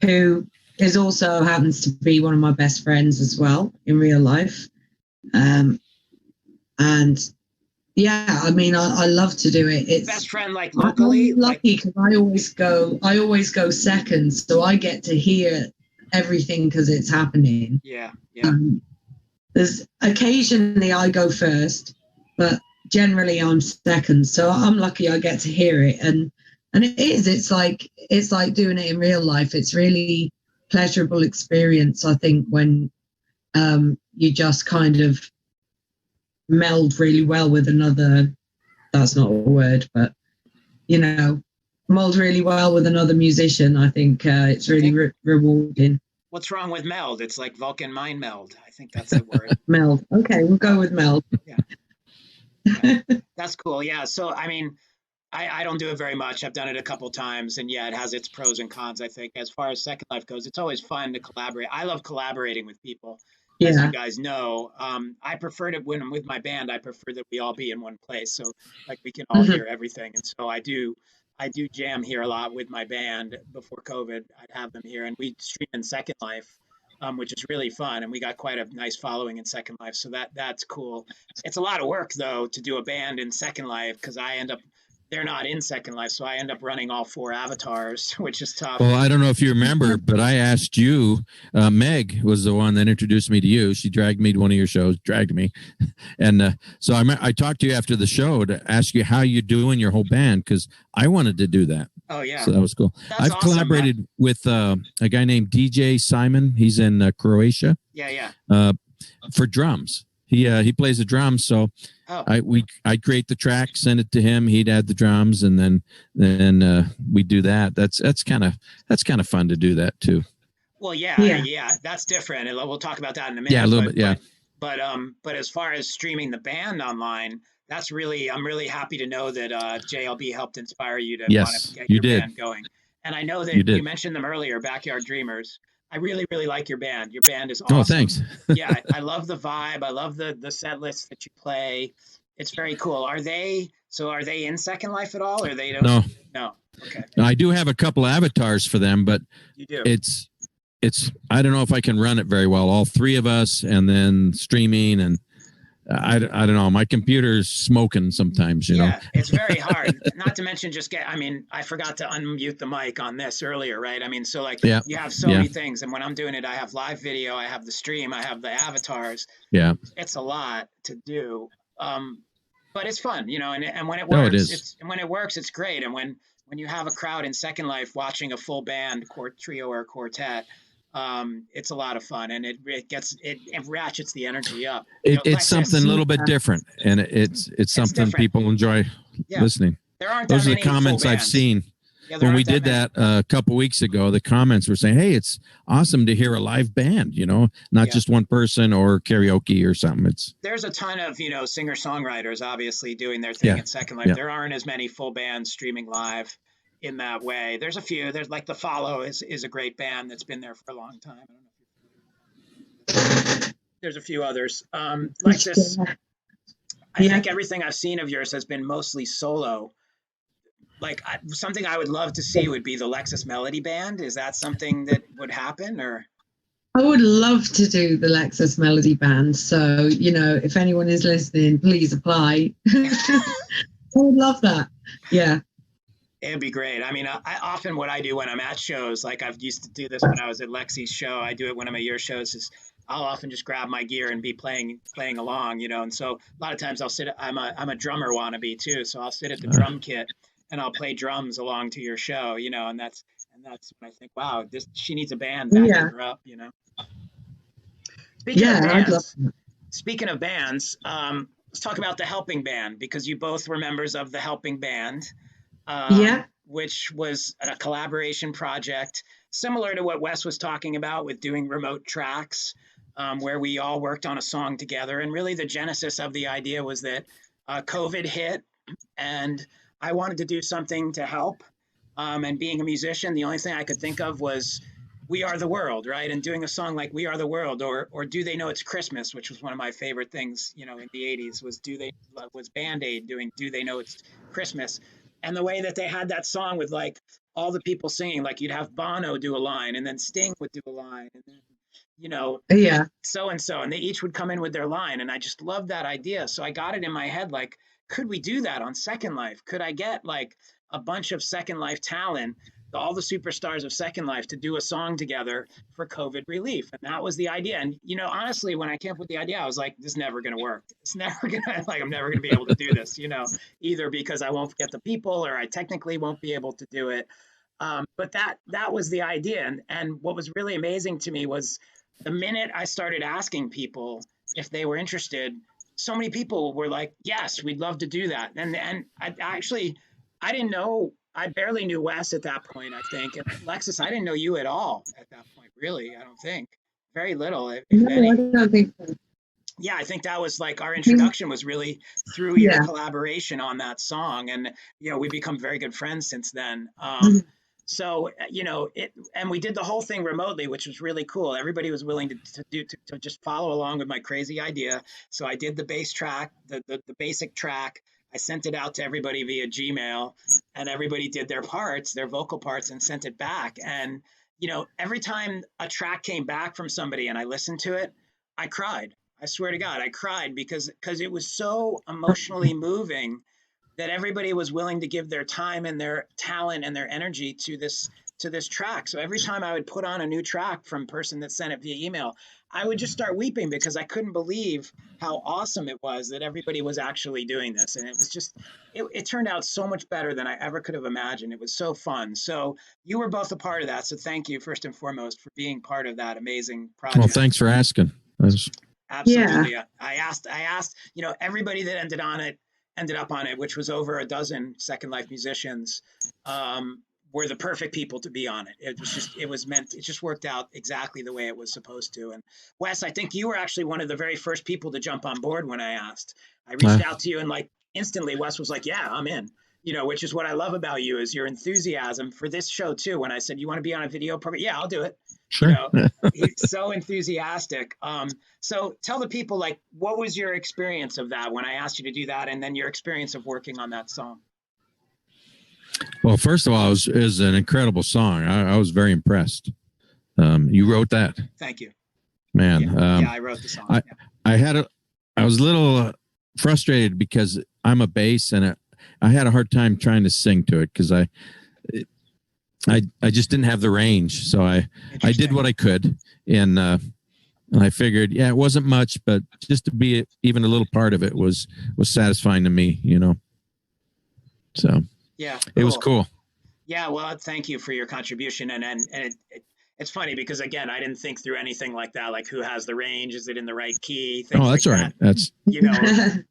Who is also happens to be one of my best friends as well in real life. And yeah, I mean, I love to do it. It's best friend, like locally. I'm lucky because I always go second, so I get to hear everything because it's happening. Yeah. There's occasionally I go first, but generally I'm second, so I'm lucky I get to hear it. And it's like doing it in real life. It's really pleasurable experience, I think, when you just kind of meld really well with another, that's not a word, but meld really well with another musician. I think it's really rewarding. What's wrong with meld? It's like Vulcan mind meld. I think that's the word. Meld. Okay, we'll go with meld. Yeah. That's cool. Yeah. So I mean, I don't do it very much. I've done it a couple times, and yeah, it has its pros and cons. I think as far as Second Life goes, it's always fun to collaborate. I love collaborating with people. As you guys know, I prefer to, when I'm with my band, I prefer that we all be in one place, so like we can all hear everything. And so I do jam here a lot with my band. Before COVID, I'd have them here, and we stream in Second Life, which is really fun, and we got quite a nice following in Second Life, so that's cool. It's a lot of work though to do a band in Second Life because they're not in Second Life, so I end up running all 4 avatars, which is tough. Well, I don't know if you remember, but I asked you. Meg was the one that introduced me to you. She dragged me to one of your shows, and so I talked to you after the show to ask you how you doing your whole band because I wanted to do that. Oh yeah, so that was cool. I've awesome, collaborated with a guy named DJ Simon. He's in Croatia. Yeah. For drums. He plays the drums, so I'd create the track, send it to him, he'd add the drums, and then we do that. That's kind of fun to do that too. Well, yeah, that's different. And we'll talk about that in a minute. Yeah, a little bit, yeah. But as far as streaming the band online, I'm really happy to know that JLB helped inspire you to want to get your band going. And I know that you mentioned them earlier, Backyard Dreamers. I really, really like your band. Your band is awesome. Oh, thanks. Yeah, I love the vibe. I love the set list that you play. It's very cool. Are they in Second Life at all, or they don't? No. Okay. I do have a couple avatars for them, but you do. It's I don't know if I can run it very well. All 3 of us, and then streaming, and I don't know. My computer's smoking sometimes, you know. Yeah, it's very hard. Not to mention I forgot to unmute the mic on this earlier, right? I mean, so you have so many things. And when I'm doing it, I have live video, I have the stream, I have the avatars. Yeah. It's a lot to do. But it's fun, and when it works, it's great. And when you have a crowd in Second Life watching a full band, trio or quartet, it's a lot of fun, and it ratchets the energy up. It's something a little bit different, and it's something people enjoy listening. There aren't those are the comments I've seen when we did that a couple weeks ago. The comments were saying, "Hey, it's awesome to hear a live band. Not just one person or karaoke or something." There's a ton of singer songwriters obviously doing their thing in Second Life. There aren't as many full bands streaming live in that way. There's a few. There's like The Follow is a great band that's been there for a long time. I don't know. There's a few others. Lexus, I think everything I've seen of yours has been mostly solo. Like something I would love to see would be the Lexus Melodie Band. Is that something that would happen, or? I would love to do the Lexus Melodie Band. So, if anyone is listening, please apply. I would love that. Yeah. It'd be great. I mean, I often what I do when I'm at shows, like I've used to do this when I was at Lexi's show. I do it when I'm at your shows. Is I'll often just grab my gear and be playing along, And so a lot of times I'll sit. I'm a drummer wannabe too, so I'll sit at the drum kit and I'll play drums along to your show, And And that's when I think, wow, she needs a band backing her up, you know. Speaking of Yeah, I'd love bands, speaking of bands, let's talk about the Helping Band, because you both were members of the Helping Band, Yeah, which was a collaboration project similar to what Wes was talking about with doing remote tracks, where we all worked on a song together. And really, the genesis of the idea was that COVID hit, and I wanted to do something to help. And being a musician, the only thing I could think of was "We Are the World," right? And doing a song like "We Are the World," or "Do They Know It's Christmas," which was one of my favorite things, you know, in the '80s. Was Band Aid doing "Do They Know It's Christmas," and the way that they had that song with like all the people singing, like you'd have Bono do a line, and then Sting would do a line, and then you know yeah, so and so, and they each would come in with their line, and I just loved that idea. So I got it in my head, like, could we do that on Second Life? Could I get like a bunch of Second Life talent, all the superstars of Second Life, to do a song together for COVID relief? And that was the idea. And you know, honestly, when I came up with the idea, I was like, this is never going to work. It's never gonna like I'm never going to be able to do this. You know, either because I won't get the people, or I technically won't be able to do it. But that was the idea. And what was really amazing to me was the minute I started asking people if they were interested, so many people were like, yes, we'd love to do that. And I didn't know, I barely knew Wes at that point, I think. And Lexus, I didn't know you at all at that point, really, I don't think. Very little, if no, I any. don't think so. Yeah, I think that was like our I think, introduction was really through your yeah, collaboration on that song. And, you know, we've become very good friends since then. So, you know, and we did the whole thing remotely, which was really cool. Everybody was willing to just follow along with my crazy idea. So I did the bass track, the basic track. I sent it out to everybody via Gmail, and everybody did their parts, their vocal parts, and sent it back. And, you know, every time a track came back from somebody and I listened to it, I cried. I swear to God, I cried because it was so emotionally moving that everybody was willing to give their time and their talent and their energy to this track. So every time I would put on a new track from a person that sent it via email, I would just start weeping because I couldn't believe how awesome it was that everybody was actually doing this. And it was just, it turned out so much better than I ever could have imagined. It was so fun. So you were both a part of that. So thank you, first and foremost, for being part of that amazing project. Well, thanks for asking. Absolutely. Yeah. I asked, you know, everybody that ended up on it, which was over a dozen Second Life musicians, were the perfect people to be on it. It just worked out exactly the way it was supposed to. And Wes, I think you were actually one of the very first people to jump on board when I asked. I reached out to you, and like instantly Wes was like, yeah, I'm in. You know, which is what I love about you, is your enthusiasm for this show too. When I said, you want to be on a video program? Yeah, I'll do it. Sure. You know, he's so enthusiastic. So tell the people, like, what was your experience of that when I asked you to do that, and then your experience of working on that song? Well, first of all, it was an incredible song. I was very impressed. You wrote that? Thank you. Man. Yeah, I wrote the song. I was a little frustrated because I'm a bass, and I had a hard time trying to sing to it because I just didn't have the range. So I did what I could, and I figured, yeah, it wasn't much, but just to be even a little part of it was satisfying to me, you know. So yeah, cool. It was cool. Yeah, well, thank you for your contribution, and it's funny because again, I didn't think through anything like that, like who has the range, is it in the right key? Things that's like all right. That's, you know,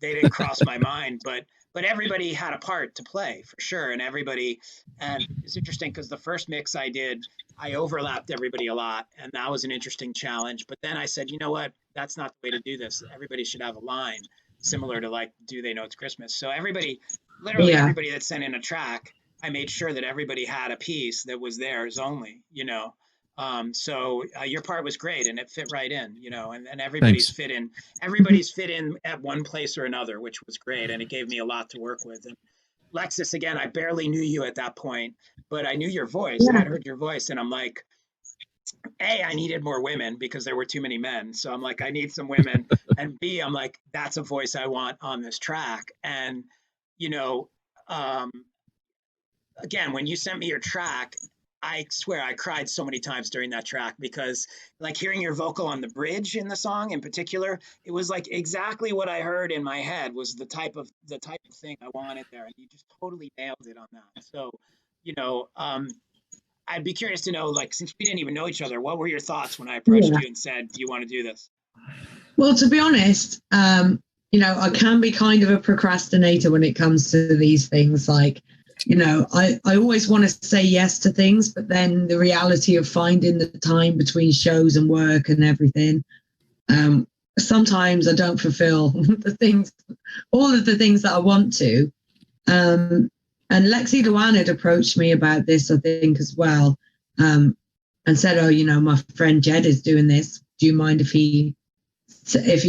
they didn't cross my mind, but everybody had a part to play for sure, and it's interesting because the first mix I did, I overlapped everybody a lot, and that was an interesting challenge. But then I said, you know what, that's not the way to do this. Everybody should have a line similar to like, do they know it's Christmas? So literally everybody that sent in a track, I made sure that everybody had a piece that was theirs only, you know. So your part was great, and it fit right in, you know, and everybody's fit in at one place or another, which was great. And it gave me a lot to work with. And Lexus, again, I barely knew you at that point, but I knew your voice. I heard your voice, and I'm like, A, I needed more women because there were too many men. So I'm like, I need some women. And B, I'm like, that's a voice I want on this track. And, you know, again, when you sent me your track, I swear I cried so many times during that track because like hearing your vocal on the bridge in the song in particular, it was like exactly what I heard in my head was the type of thing I wanted there. And you just totally nailed it on that. So, you know, I'd be curious to know, like, since we didn't even know each other, what were your thoughts when I approached you and said, "Do you want to do this?" Well, to be honest, I can be kind of a procrastinator when it comes to these things. Like, I always want to say yes to things, but then the reality of finding the time between shows and work and everything, sometimes I don't fulfill all of the things that I want to. And Lexi Luan had approached me about this, I think, as well, and said, "Oh, my friend Jed is doing this. Do you mind if he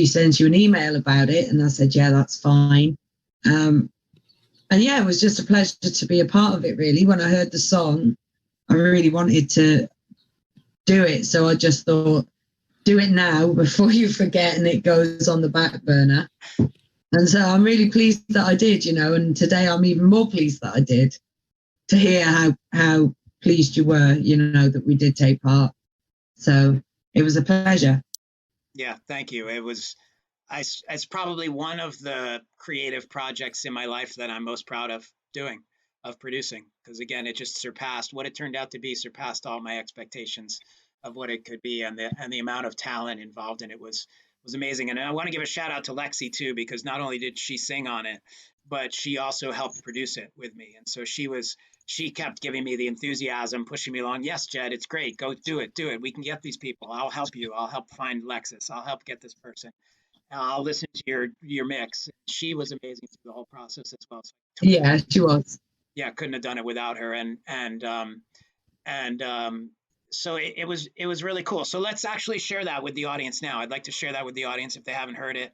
sends you an email about it?" And I said, "Yeah, that's fine." And yeah, it was just a pleasure to be a part of it, really. When I heard the song, I really wanted to do it. So I just thought, do it now before you forget and it goes on the back burner. And so I'm really pleased that I did, and today I'm even more pleased that I did, to hear how pleased you were, that we did take part. So it was a pleasure. Yeah, thank you. It's probably one of the creative projects in my life that I'm most proud of producing, because again, it just surpassed what it turned out to be, surpassed all my expectations of what it could be, and the amount of talent involved in it was amazing. And I want to give a shout out to Lexi too, because not only did she sing on it, but she also helped produce it with me. And so she kept giving me the enthusiasm, pushing me along. "Yes, Jed, it's great. Go do it. We can get these people. I'll help you. I'll help find Lexus. I'll help get this person. I'll listen to your mix." She was amazing through the whole process as well. So yeah, she was. Yeah, couldn't have done it without her. So it was really cool. So let's actually share that with the audience now. I'd like to share that with the audience if they haven't heard it.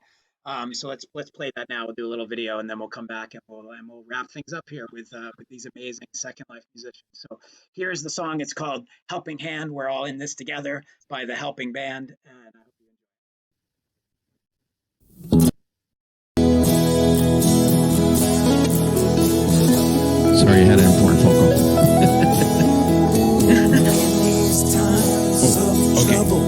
So let's play that now. We'll do a little video, and then we'll come back and we'll wrap things up here with these amazing Second Life musicians. So here's the song. It's called "Helping Hand." We're all in this together by the Helping Band, and I hope you enjoy. Sorry, I had an important phone call. These times of trouble,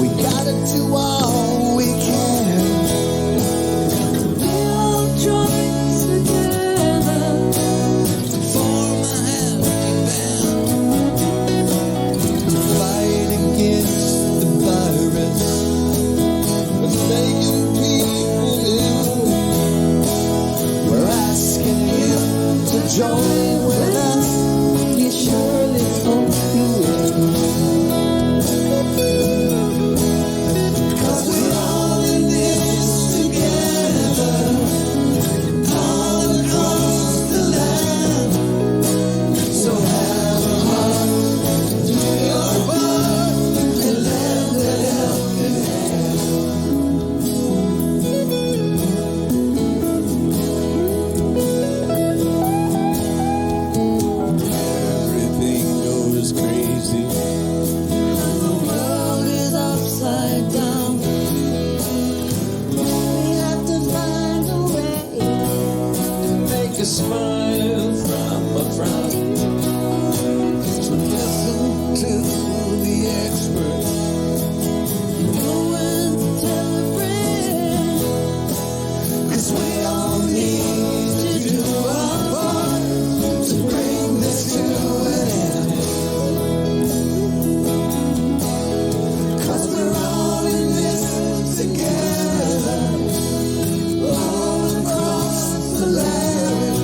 we gotta do all we can. We all join together to form a helping band to fight against the virus that's making people ill. We're asking you to join with us. You surely hope you will. 'Cause we're all in this together, all across the land. So have a heart, do your part, and lend a helping Everything goes crazy. The world is upside down. We have to find a way to make a smile from a frown. So listen to the experts. Go and tell a friend. 'Cause we all need to do our part to bring this to an end. 'Cause we're all in this together, all across the land.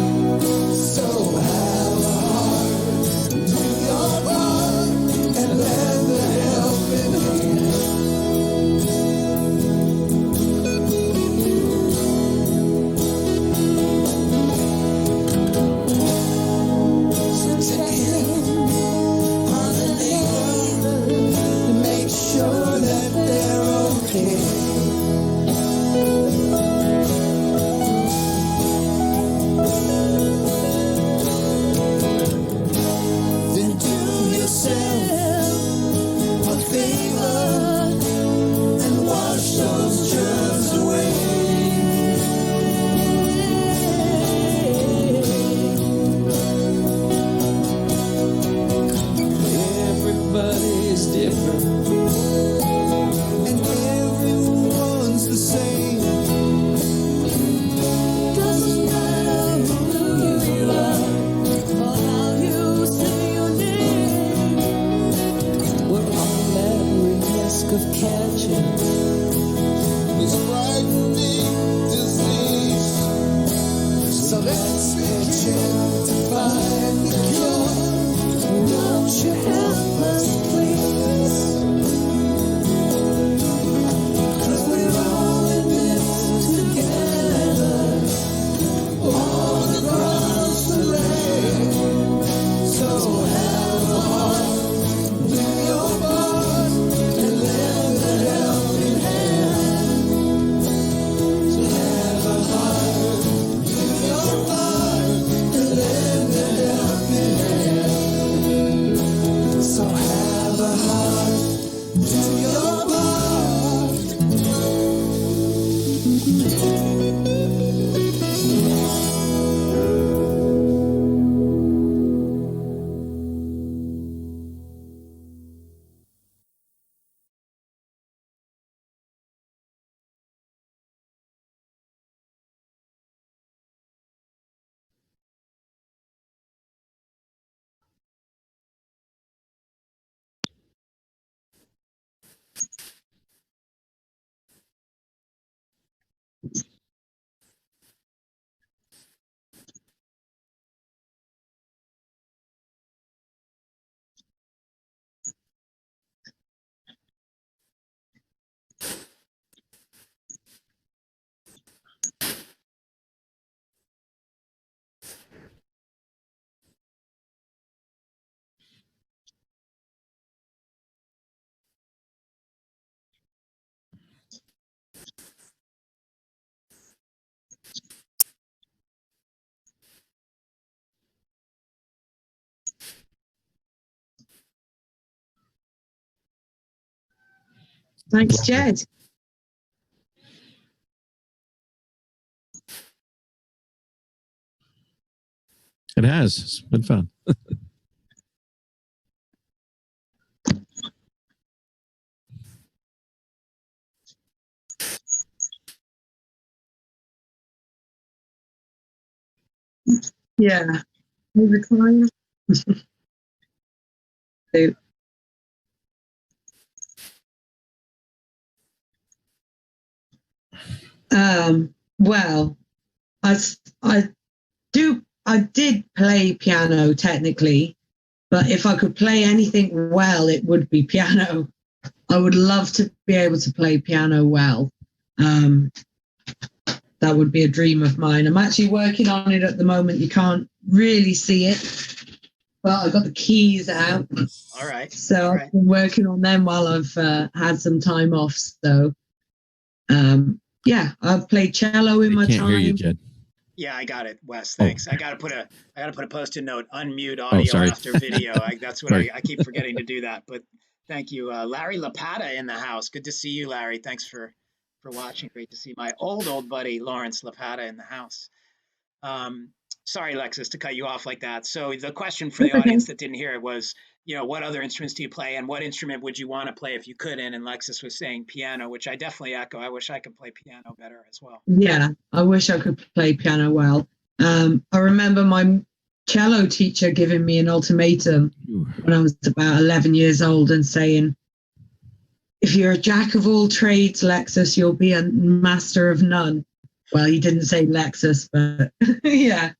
So have a heart, do your part, and lend a helping hand. So take it on the neighbor to make sure that they're okay. Then do yourself a favor and wash those germs away. Everybody's different, and everyone's the same. Thanks, Jed. It has. It's been fun. Yeah. Over time. Well, I did play piano technically, but if I could play anything well, it would be piano. I would love to be able to play piano well. That would be a dream of mine. I'm actually working on it at the moment. You can't really see it, but I've got the keys out. All right. So All right. I've been working on them while I've had some time off. So, yeah, I've played cello in my Can't time. hear you, Jed. Yeah, I got it, Wes. Thanks. Oh. I gotta put a post-it note, unmute audio sorry. after video. That's what Sorry. I keep forgetting to do that. But thank you, Larry Lapata in the house. Good to see you, Larry. Thanks for watching. Great to see my old buddy Lawrence Lapata in the house. Sorry, Lexus, to cut you off like that. So the question for the audience that didn't hear it was, what other instruments do you play, and what instrument would you want to play if you couldn't? And Lexus was saying piano, which I definitely echo. I wish I could play piano better as well. Yeah, I wish I could play piano well. I remember my cello teacher giving me an ultimatum when I was about 11 years old and saying, if you're a jack of all trades, Lexus, you'll be a master of none. Well, he didn't say Lexus, but yeah.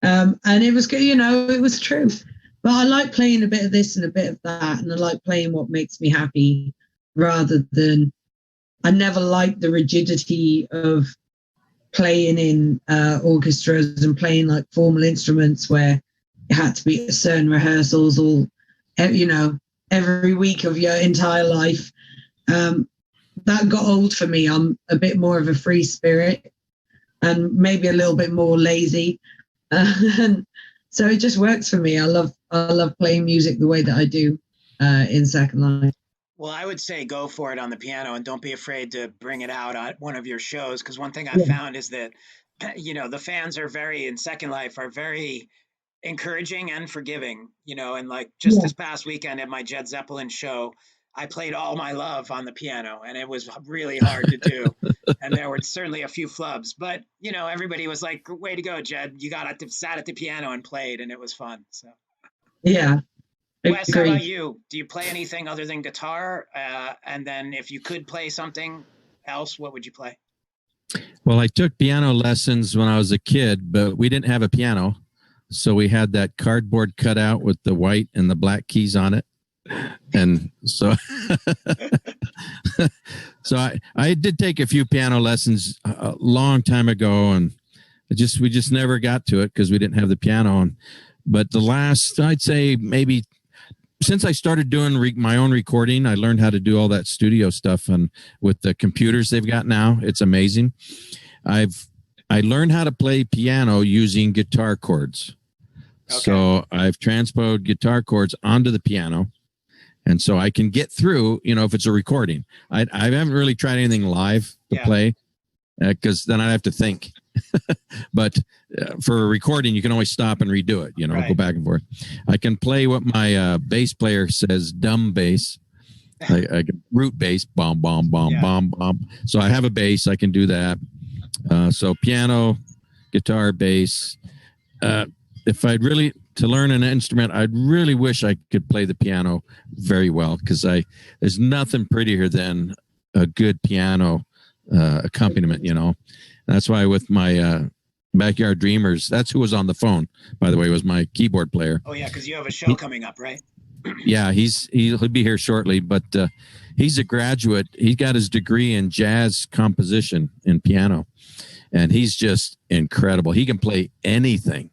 And it was good, it was true. But I like playing a bit of this and a bit of that, and I like playing what makes me happy rather than, I never liked the rigidity of playing in orchestras and playing like formal instruments where it had to be certain rehearsals all, every week of your entire life. That got old for me. I'm a bit more of a free spirit and maybe a little bit more lazy. And so it just works for me. I love playing music the way that I do in Second Life. Well, I would say go for it on the piano and don't be afraid to bring it out at one of your shows. Because one thing I've found is that, the fans are in Second Life are very encouraging and forgiving, and like just this past weekend at my Jed Zeppelin show, I played All My Love on the piano, and it was really hard to do. And there were certainly a few flubs, but everybody was like, way to go, Jed. You sat at the piano and played, and it was fun. So yeah. Wes, how about you? Do you play anything other than guitar? And then if you could play something else, what would you play? Well, I took piano lessons when I was a kid, but we didn't have a piano. So we had that cardboard cutout with the white and the black keys on it. And so, I did take a few piano lessons a long time ago, and we just never got to it because we didn't have the piano on. But the last, I'd say maybe since I started doing my own recording, I learned how to do all that studio stuff, and with the computers they've got now, it's amazing. I learned how to play piano using guitar chords. Okay. So I've transposed guitar chords onto the piano, and so I can get through, if it's a recording. I haven't really tried anything live to play, because then I have to think. But for a recording, you can always stop and redo it, Right. go back and forth. I can play what my bass player says, dumb bass. I can root bass, bomb, bomb, bomb, bomb, bomb. So I have a bass. I can do that. So piano, guitar, bass. If I'd really to learn an instrument, I'd really wish I could play the piano very well, because there's nothing prettier than a good piano accompaniment. That's why with my Backyard Dreamers, that's who was on the phone, by the way, was my keyboard player. Oh yeah, because you have a show coming up, right? Yeah, he'll be here shortly, but he's a graduate. He got his degree in jazz composition in piano, and he's just incredible. He can play anything,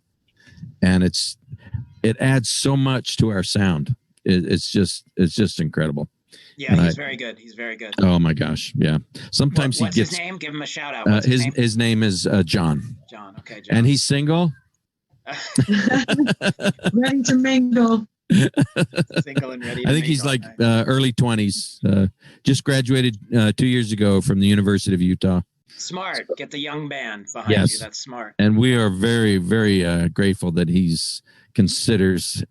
and it adds so much to our sound. It's just incredible. Yeah, he's very good. He's very good. Oh my gosh, yeah. Sometimes What's he gets his name? Give him a shout out. What's his name is John. John. Okay, John. And he's single. Ready to mingle. Single and ready. I think he's like early 20s. Just graduated 2 years ago from the University of Utah. Smart. Get the young band behind you. That's smart. And we are very, very grateful that he's considers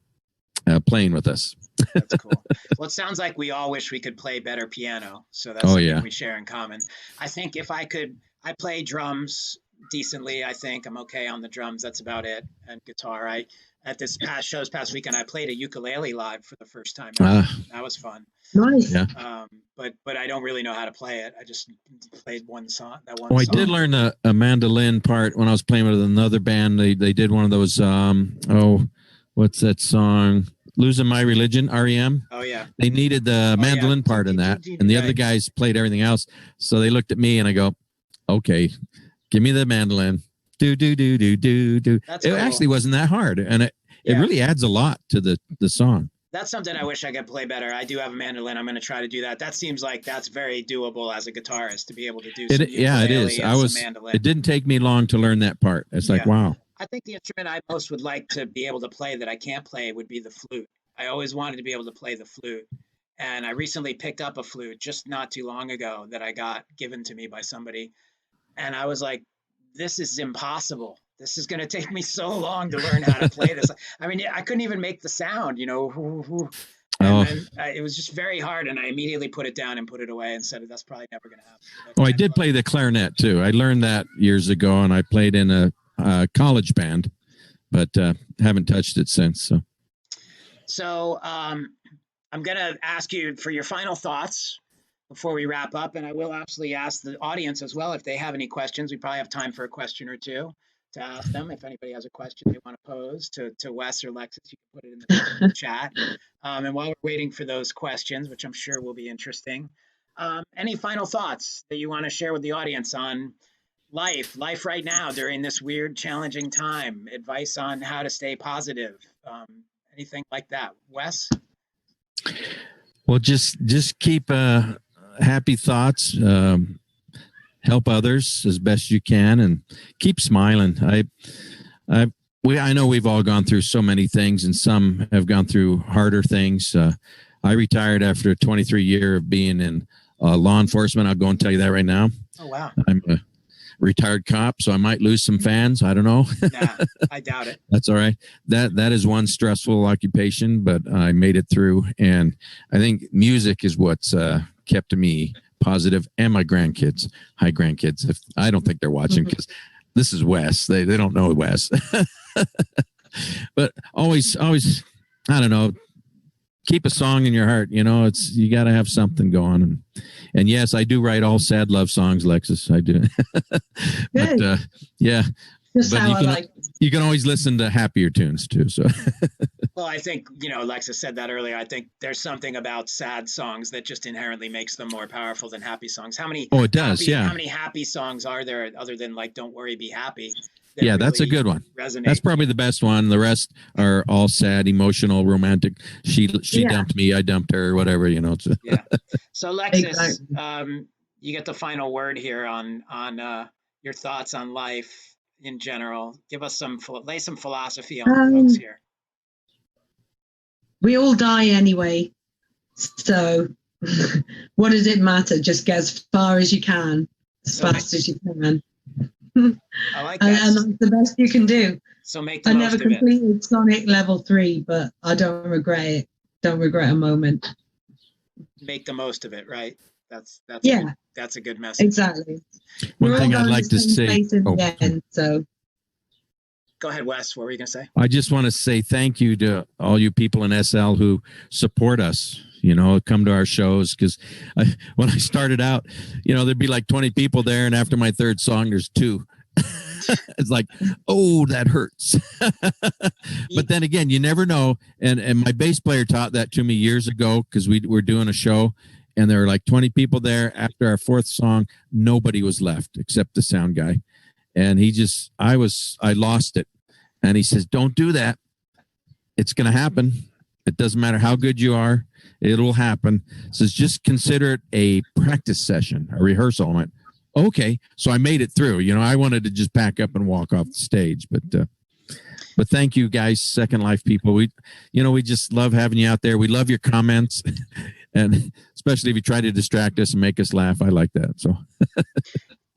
playing with us. That's cool. Well, it sounds like we all wish we could play better piano. So that's something we share in common. I think if I play drums decently. I think I'm okay on the drums. That's about it. And guitar. At this past weekend, I played a ukulele live for the first time. That was fun. Nice. Yeah. But I don't really know how to play it. I just played one song. I did learn a mandolin part when I was playing with another band. They did one of those. What's that song? Losing My Religion, REM. Oh yeah. They needed the mandolin part in that, and the other guys played everything else. So they looked at me and I go, "Okay, give me the mandolin." Do do do do do do. It cool. Actually wasn't that hard, and it really adds a lot to the song. That's something I wish I could play better. I do have a mandolin. I'm going to try to do that. That seems like that's very doable as a guitarist to be able to do. It is. It didn't take me long to learn that part. It's like, wow. I think the instrument I most would like to be able to play that I can't play would be the flute. I always wanted to be able to play the flute. And I recently picked up a flute just not too long ago that I got given to me by somebody. And I was like, this is impossible. This is going to take me so long to learn how to play this. I mean, I couldn't even make the sound, And it was just very hard. And I immediately put it down and put it away and said, that's probably never going to happen. I did play the clarinet too. I learned that years ago, and I played in a college band, but haven't touched it since. So I'm going to ask you for your final thoughts before we wrap up, and I will absolutely ask the audience as well if they have any questions. We probably have time for a question or two to ask them. If anybody has a question they want to pose to Wes or Lexus, you can put it in the chat. And while we're waiting for those questions, which I'm sure will be interesting, any final thoughts that you want to share with the audience on life right now during this weird, challenging time? Advice on how to stay positive, anything like that, Wes? Well, just keep happy thoughts, help others as best you can, and keep smiling. I know we've all gone through so many things, and some have gone through harder things. I retired after a 23 year of being in law enforcement. I'll go and tell you that right now. Oh wow! I'm a retired cop, so I might lose some fans. I don't know. Nah, I doubt it. That's all right. That is one stressful occupation, but I made it through, and I think music is what's kept me positive, and my grandkids. Hi, grandkids. If I don't think they're watching, because this is Wes. They don't know Wes. But always, I don't know. Keep a song in your heart. You got to have something going. And yes, I do write all sad love songs, Lexus. I do. But yeah. Just how I like. You can always listen to happier tunes too. So. Well, I think, Lexus said that earlier. I think there's something about sad songs that just inherently makes them more powerful than happy songs. How many? Oh, it does. How many happy songs are there other than like "Don't Worry, Be Happy"? Yeah, that's a good one. Resonate. That's probably the best one. The rest are all sad, emotional, romantic. She dumped me, I dumped her, whatever, Yeah. So Lexus, you get the final word here on your thoughts on life in general. Give us lay some philosophy on the folks here. We all die anyway, so what does it matter? Just get as far as you can. as fast as you can. I like And that. that's the best you can do. So make the I most never of it. completed Sonic level 3, but I don't regret it. Don't regret a moment. Make the most of it, right? That's Yeah, that's a good message. exactly. One We're all thing I'd going like to the to same say. place in Oh, the end, so Go ahead, Wes. What were you going to say? I just want to say thank you to all you people in SL who support us, come to our shows. Because when I started out, there'd be like 20 people there. And after my third song, there's 2. It's like, oh, that hurts. But then again, you never know. And my bass player taught that to me years ago because we were doing a show. And there were like 20 people there. After our 4th song, nobody was left except the sound guy. And I lost it. And he says, don't do that. It's going to happen. It doesn't matter how good you are. It'll happen. Says, just consider it a practice session, a rehearsal. I went, okay. So I made it through. I wanted to just pack up and walk off the stage. But thank you guys, Second Life people. We just love having you out there. We love your comments. And especially if you try to distract us and make us laugh. I like that. So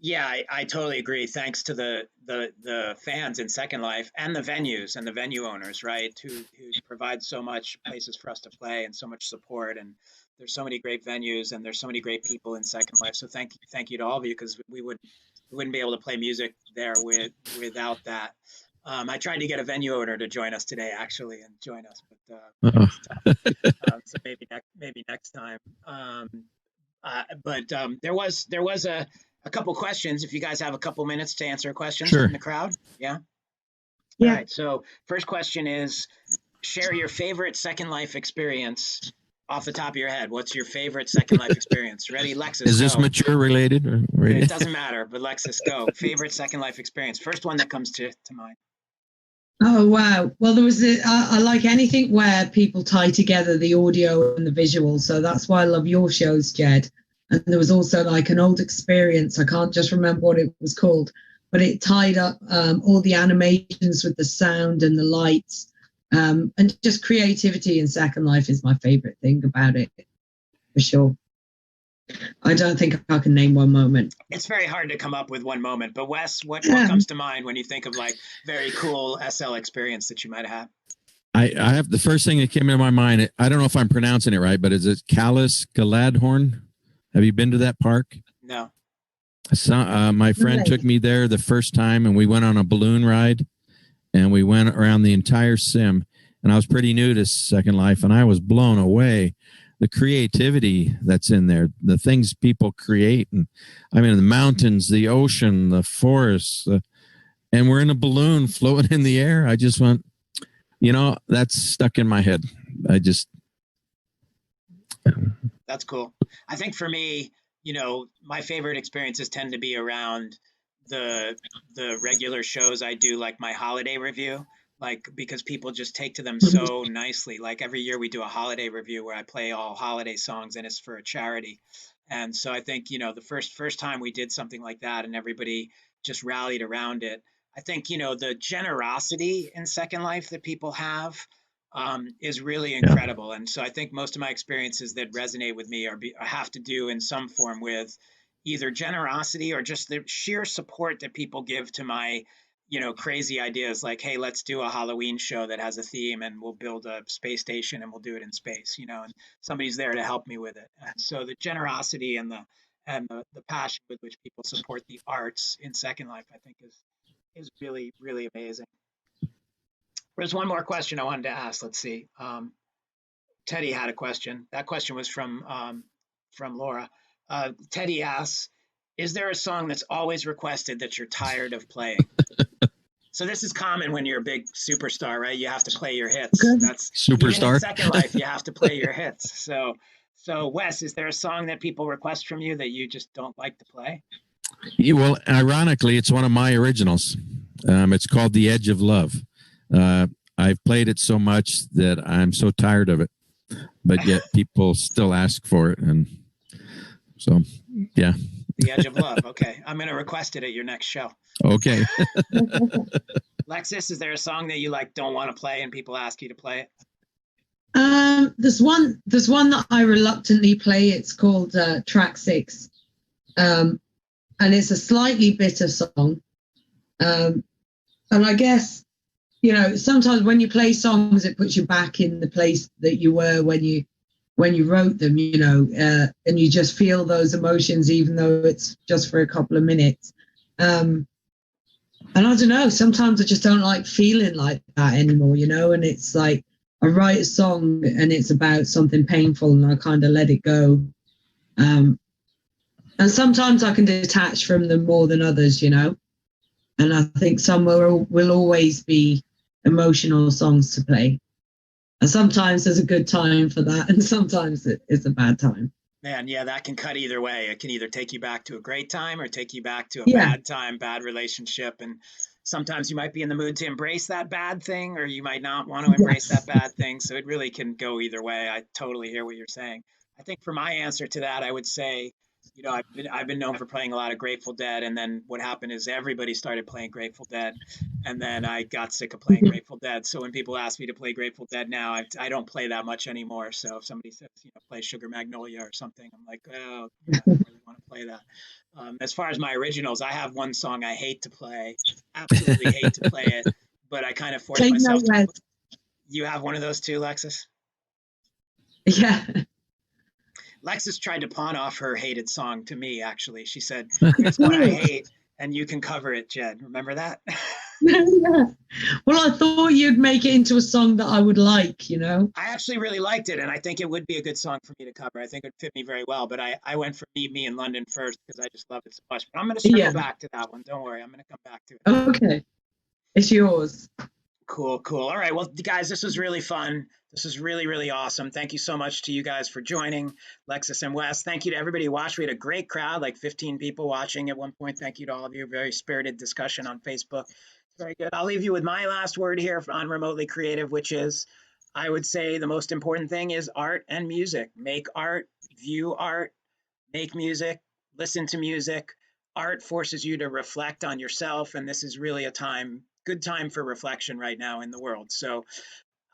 Yeah, I totally agree. Thanks to the fans in Second Life and the venues and the venue owners, right, who provide so much places for us to play and so much support. And there's so many great venues and there's so many great people in Second Life. So thank you to all of you, because we wouldn't be able to play music there without that. I tried to get a venue owner to join us today, actually, and join us, but so maybe next time. But there was a couple questions. If you guys have a couple minutes to answer questions Sure. from the crowd, yeah. Yeah. All right. So first question is, share your favorite Second Life experience off the top of your head. What's your favorite Second Life experience? Ready, Lexus? is this go. mature related? Or It doesn't matter, but Lexus, go. Favorite Second Life experience. First one that comes to mind. Oh, wow. Well, I like anything where people tie together the audio and the visual. So that's why I love your shows, Jed. And there was also like an old experience. I can't just remember what it was called, but it tied up all the animations with the sound and the lights. And just creativity in Second Life is my favorite thing about it, for sure. I don't think I can name one moment. It's very hard to come up with one moment, but Wes, what comes to mind when you think of like very cool SL experience that you might have? I have the first thing that came into my mind. I don't know if I'm pronouncing it right, but is it Galadhorn? Have you been to that park? No. So, my friend took me there the first time, and we went on a balloon ride, and we went around the entire sim. And I was pretty new to Second Life, and I was blown away. The creativity that's in there, the things people create, and I mean the mountains, the ocean, the forests, and we're in a balloon floating in the air. I just went, that's stuck in my head. That's cool. I think for me, my favorite experiences tend to be around the regular shows I do, like my holiday review, like because people just take to them so nicely. Like every year we do a holiday review where I play all holiday songs, and it's for a charity. And so I think, the first time we did something like that and everybody just rallied around it, I think, the generosity in Second Life that people have is really incredible. Yeah. And so I think most of my experiences that resonate with me have to do in some form with either generosity or just the sheer support that people give to my, crazy ideas like, hey, let's do a Halloween show that has a theme and we'll build a space station and we'll do it in space, and somebody's there to help me with it. And so the generosity and the passion with which people support the arts in Second Life, I think is really, really amazing. There's one more question I wanted to ask. Let's see. Teddy had a question. That question was from Laura. Teddy asks, is there a song that's always requested that you're tired of playing? So this is common when you're a big superstar, right? You have to play your hits. That's superstar. In Second Life, you have to play your hits. So Wes, is there a song that people request from you that you just don't like to play? Yeah, well, ironically, it's one of my originals. It's called "The Edge of Love." I've played it so much that I'm so tired of it, but yet people still ask for it, and so yeah. The Edge of Love. Okay, I'm going to request it at your next show. Okay. Lexus, is there a song that you don't want to play and people ask you to play it? There's one that I reluctantly play. It's called track 6. and it's a slightly bitter song. And I guess, you know, sometimes when you play songs, it puts you back in the place that you were when you wrote them, you know, and you just feel those emotions, even though it's just for a couple of minutes. And I don't know, sometimes I just don't like feeling like that anymore, you know, and it's like I write a song and it's about something painful and I kind of let it go. And sometimes I can detach from them more than others, you know, and I think some will always be emotional songs to play. And sometimes there's a good time for that, and sometimes it's a bad time. Man, yeah, that can cut either way. It can either take you back to a great time or take you back to a Yeah, bad time, bad relationship. And sometimes you might be in the mood to embrace that bad thing, or you might not want to embrace that yes, bad thing. So it really can go either way. I totally hear what you're saying. I think for my answer to that, I would say, you know, I've been known for playing a lot of Grateful Dead, and then what happened is everybody started playing Grateful Dead, and then I got sick of playing Grateful Dead. So when people ask me to play Grateful Dead now, I don't play that much anymore. So if somebody says, you know, play Sugar Magnolia or something, I'm like, oh, yeah, I don't really want to play that. As far as my originals, I have one song I hate to play, absolutely hate to play it, but I kind of force take no myself to. rest. You have one of those too, Lexus? Yeah. Lexus tried to pawn off her hated song to me, actually. She said, here's one I hate, and you can cover it, Jed. Remember that? Yeah. Well, I thought you'd make it into a song that I would like, you know? I actually really liked it, and I think it would be a good song for me to cover. I think it would fit me very well, but I went for Meet Me in London first because I just loved it so much. But I'm going to circle Yeah. back to that one. Don't worry, I'm going to come back to it. Okay. It's yours. Cool, cool. All right. Well, guys, this was really fun. This is really, really awesome. Thank you so much to you guys for joining, Lexus and Wes. Thank you to everybody who watched. We had a great crowd, like 15 people watching at one point. Thank you to all of you. Very spirited discussion on Facebook. Very good. I'll leave you with my last word here on Remotely Creative, which is I would say the most important thing is art and music. Make art, view art, make music, listen to music. Art forces you to reflect on yourself, and this is really a good time for reflection right now in the world. So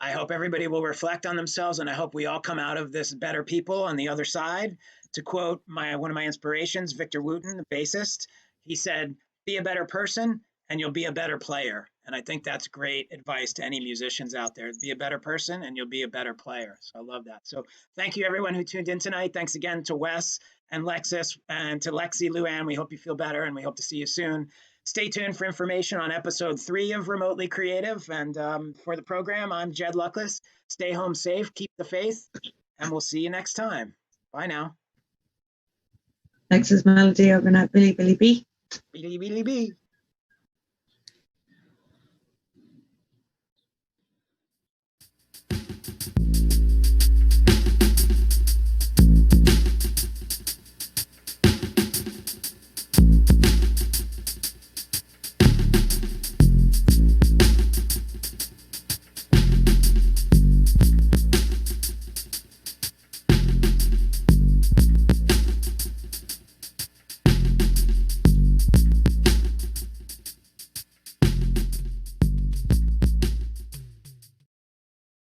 I hope everybody will reflect on themselves, and I hope we all come out of this better people on the other side. To quote one of my inspirations, Victor Wooten, the bassist, he said, "Be a better person, and you'll be a better player." And I think that's great advice to any musicians out there. Be a better person, and you'll be a better player. So I love that. So thank you, everyone who tuned in tonight. Thanks again to Wes and Lexus and to Lexi, Luann. We hope you feel better, and we hope to see you soon. Stay tuned for information on episode 3 of Remotely Creative. And for the program, I'm Jed Luckless. Stay home safe, keep the faith, and we'll see you next time. Bye now. Next is Melodie, overnight Billy Billy B. Beely, beely, bee.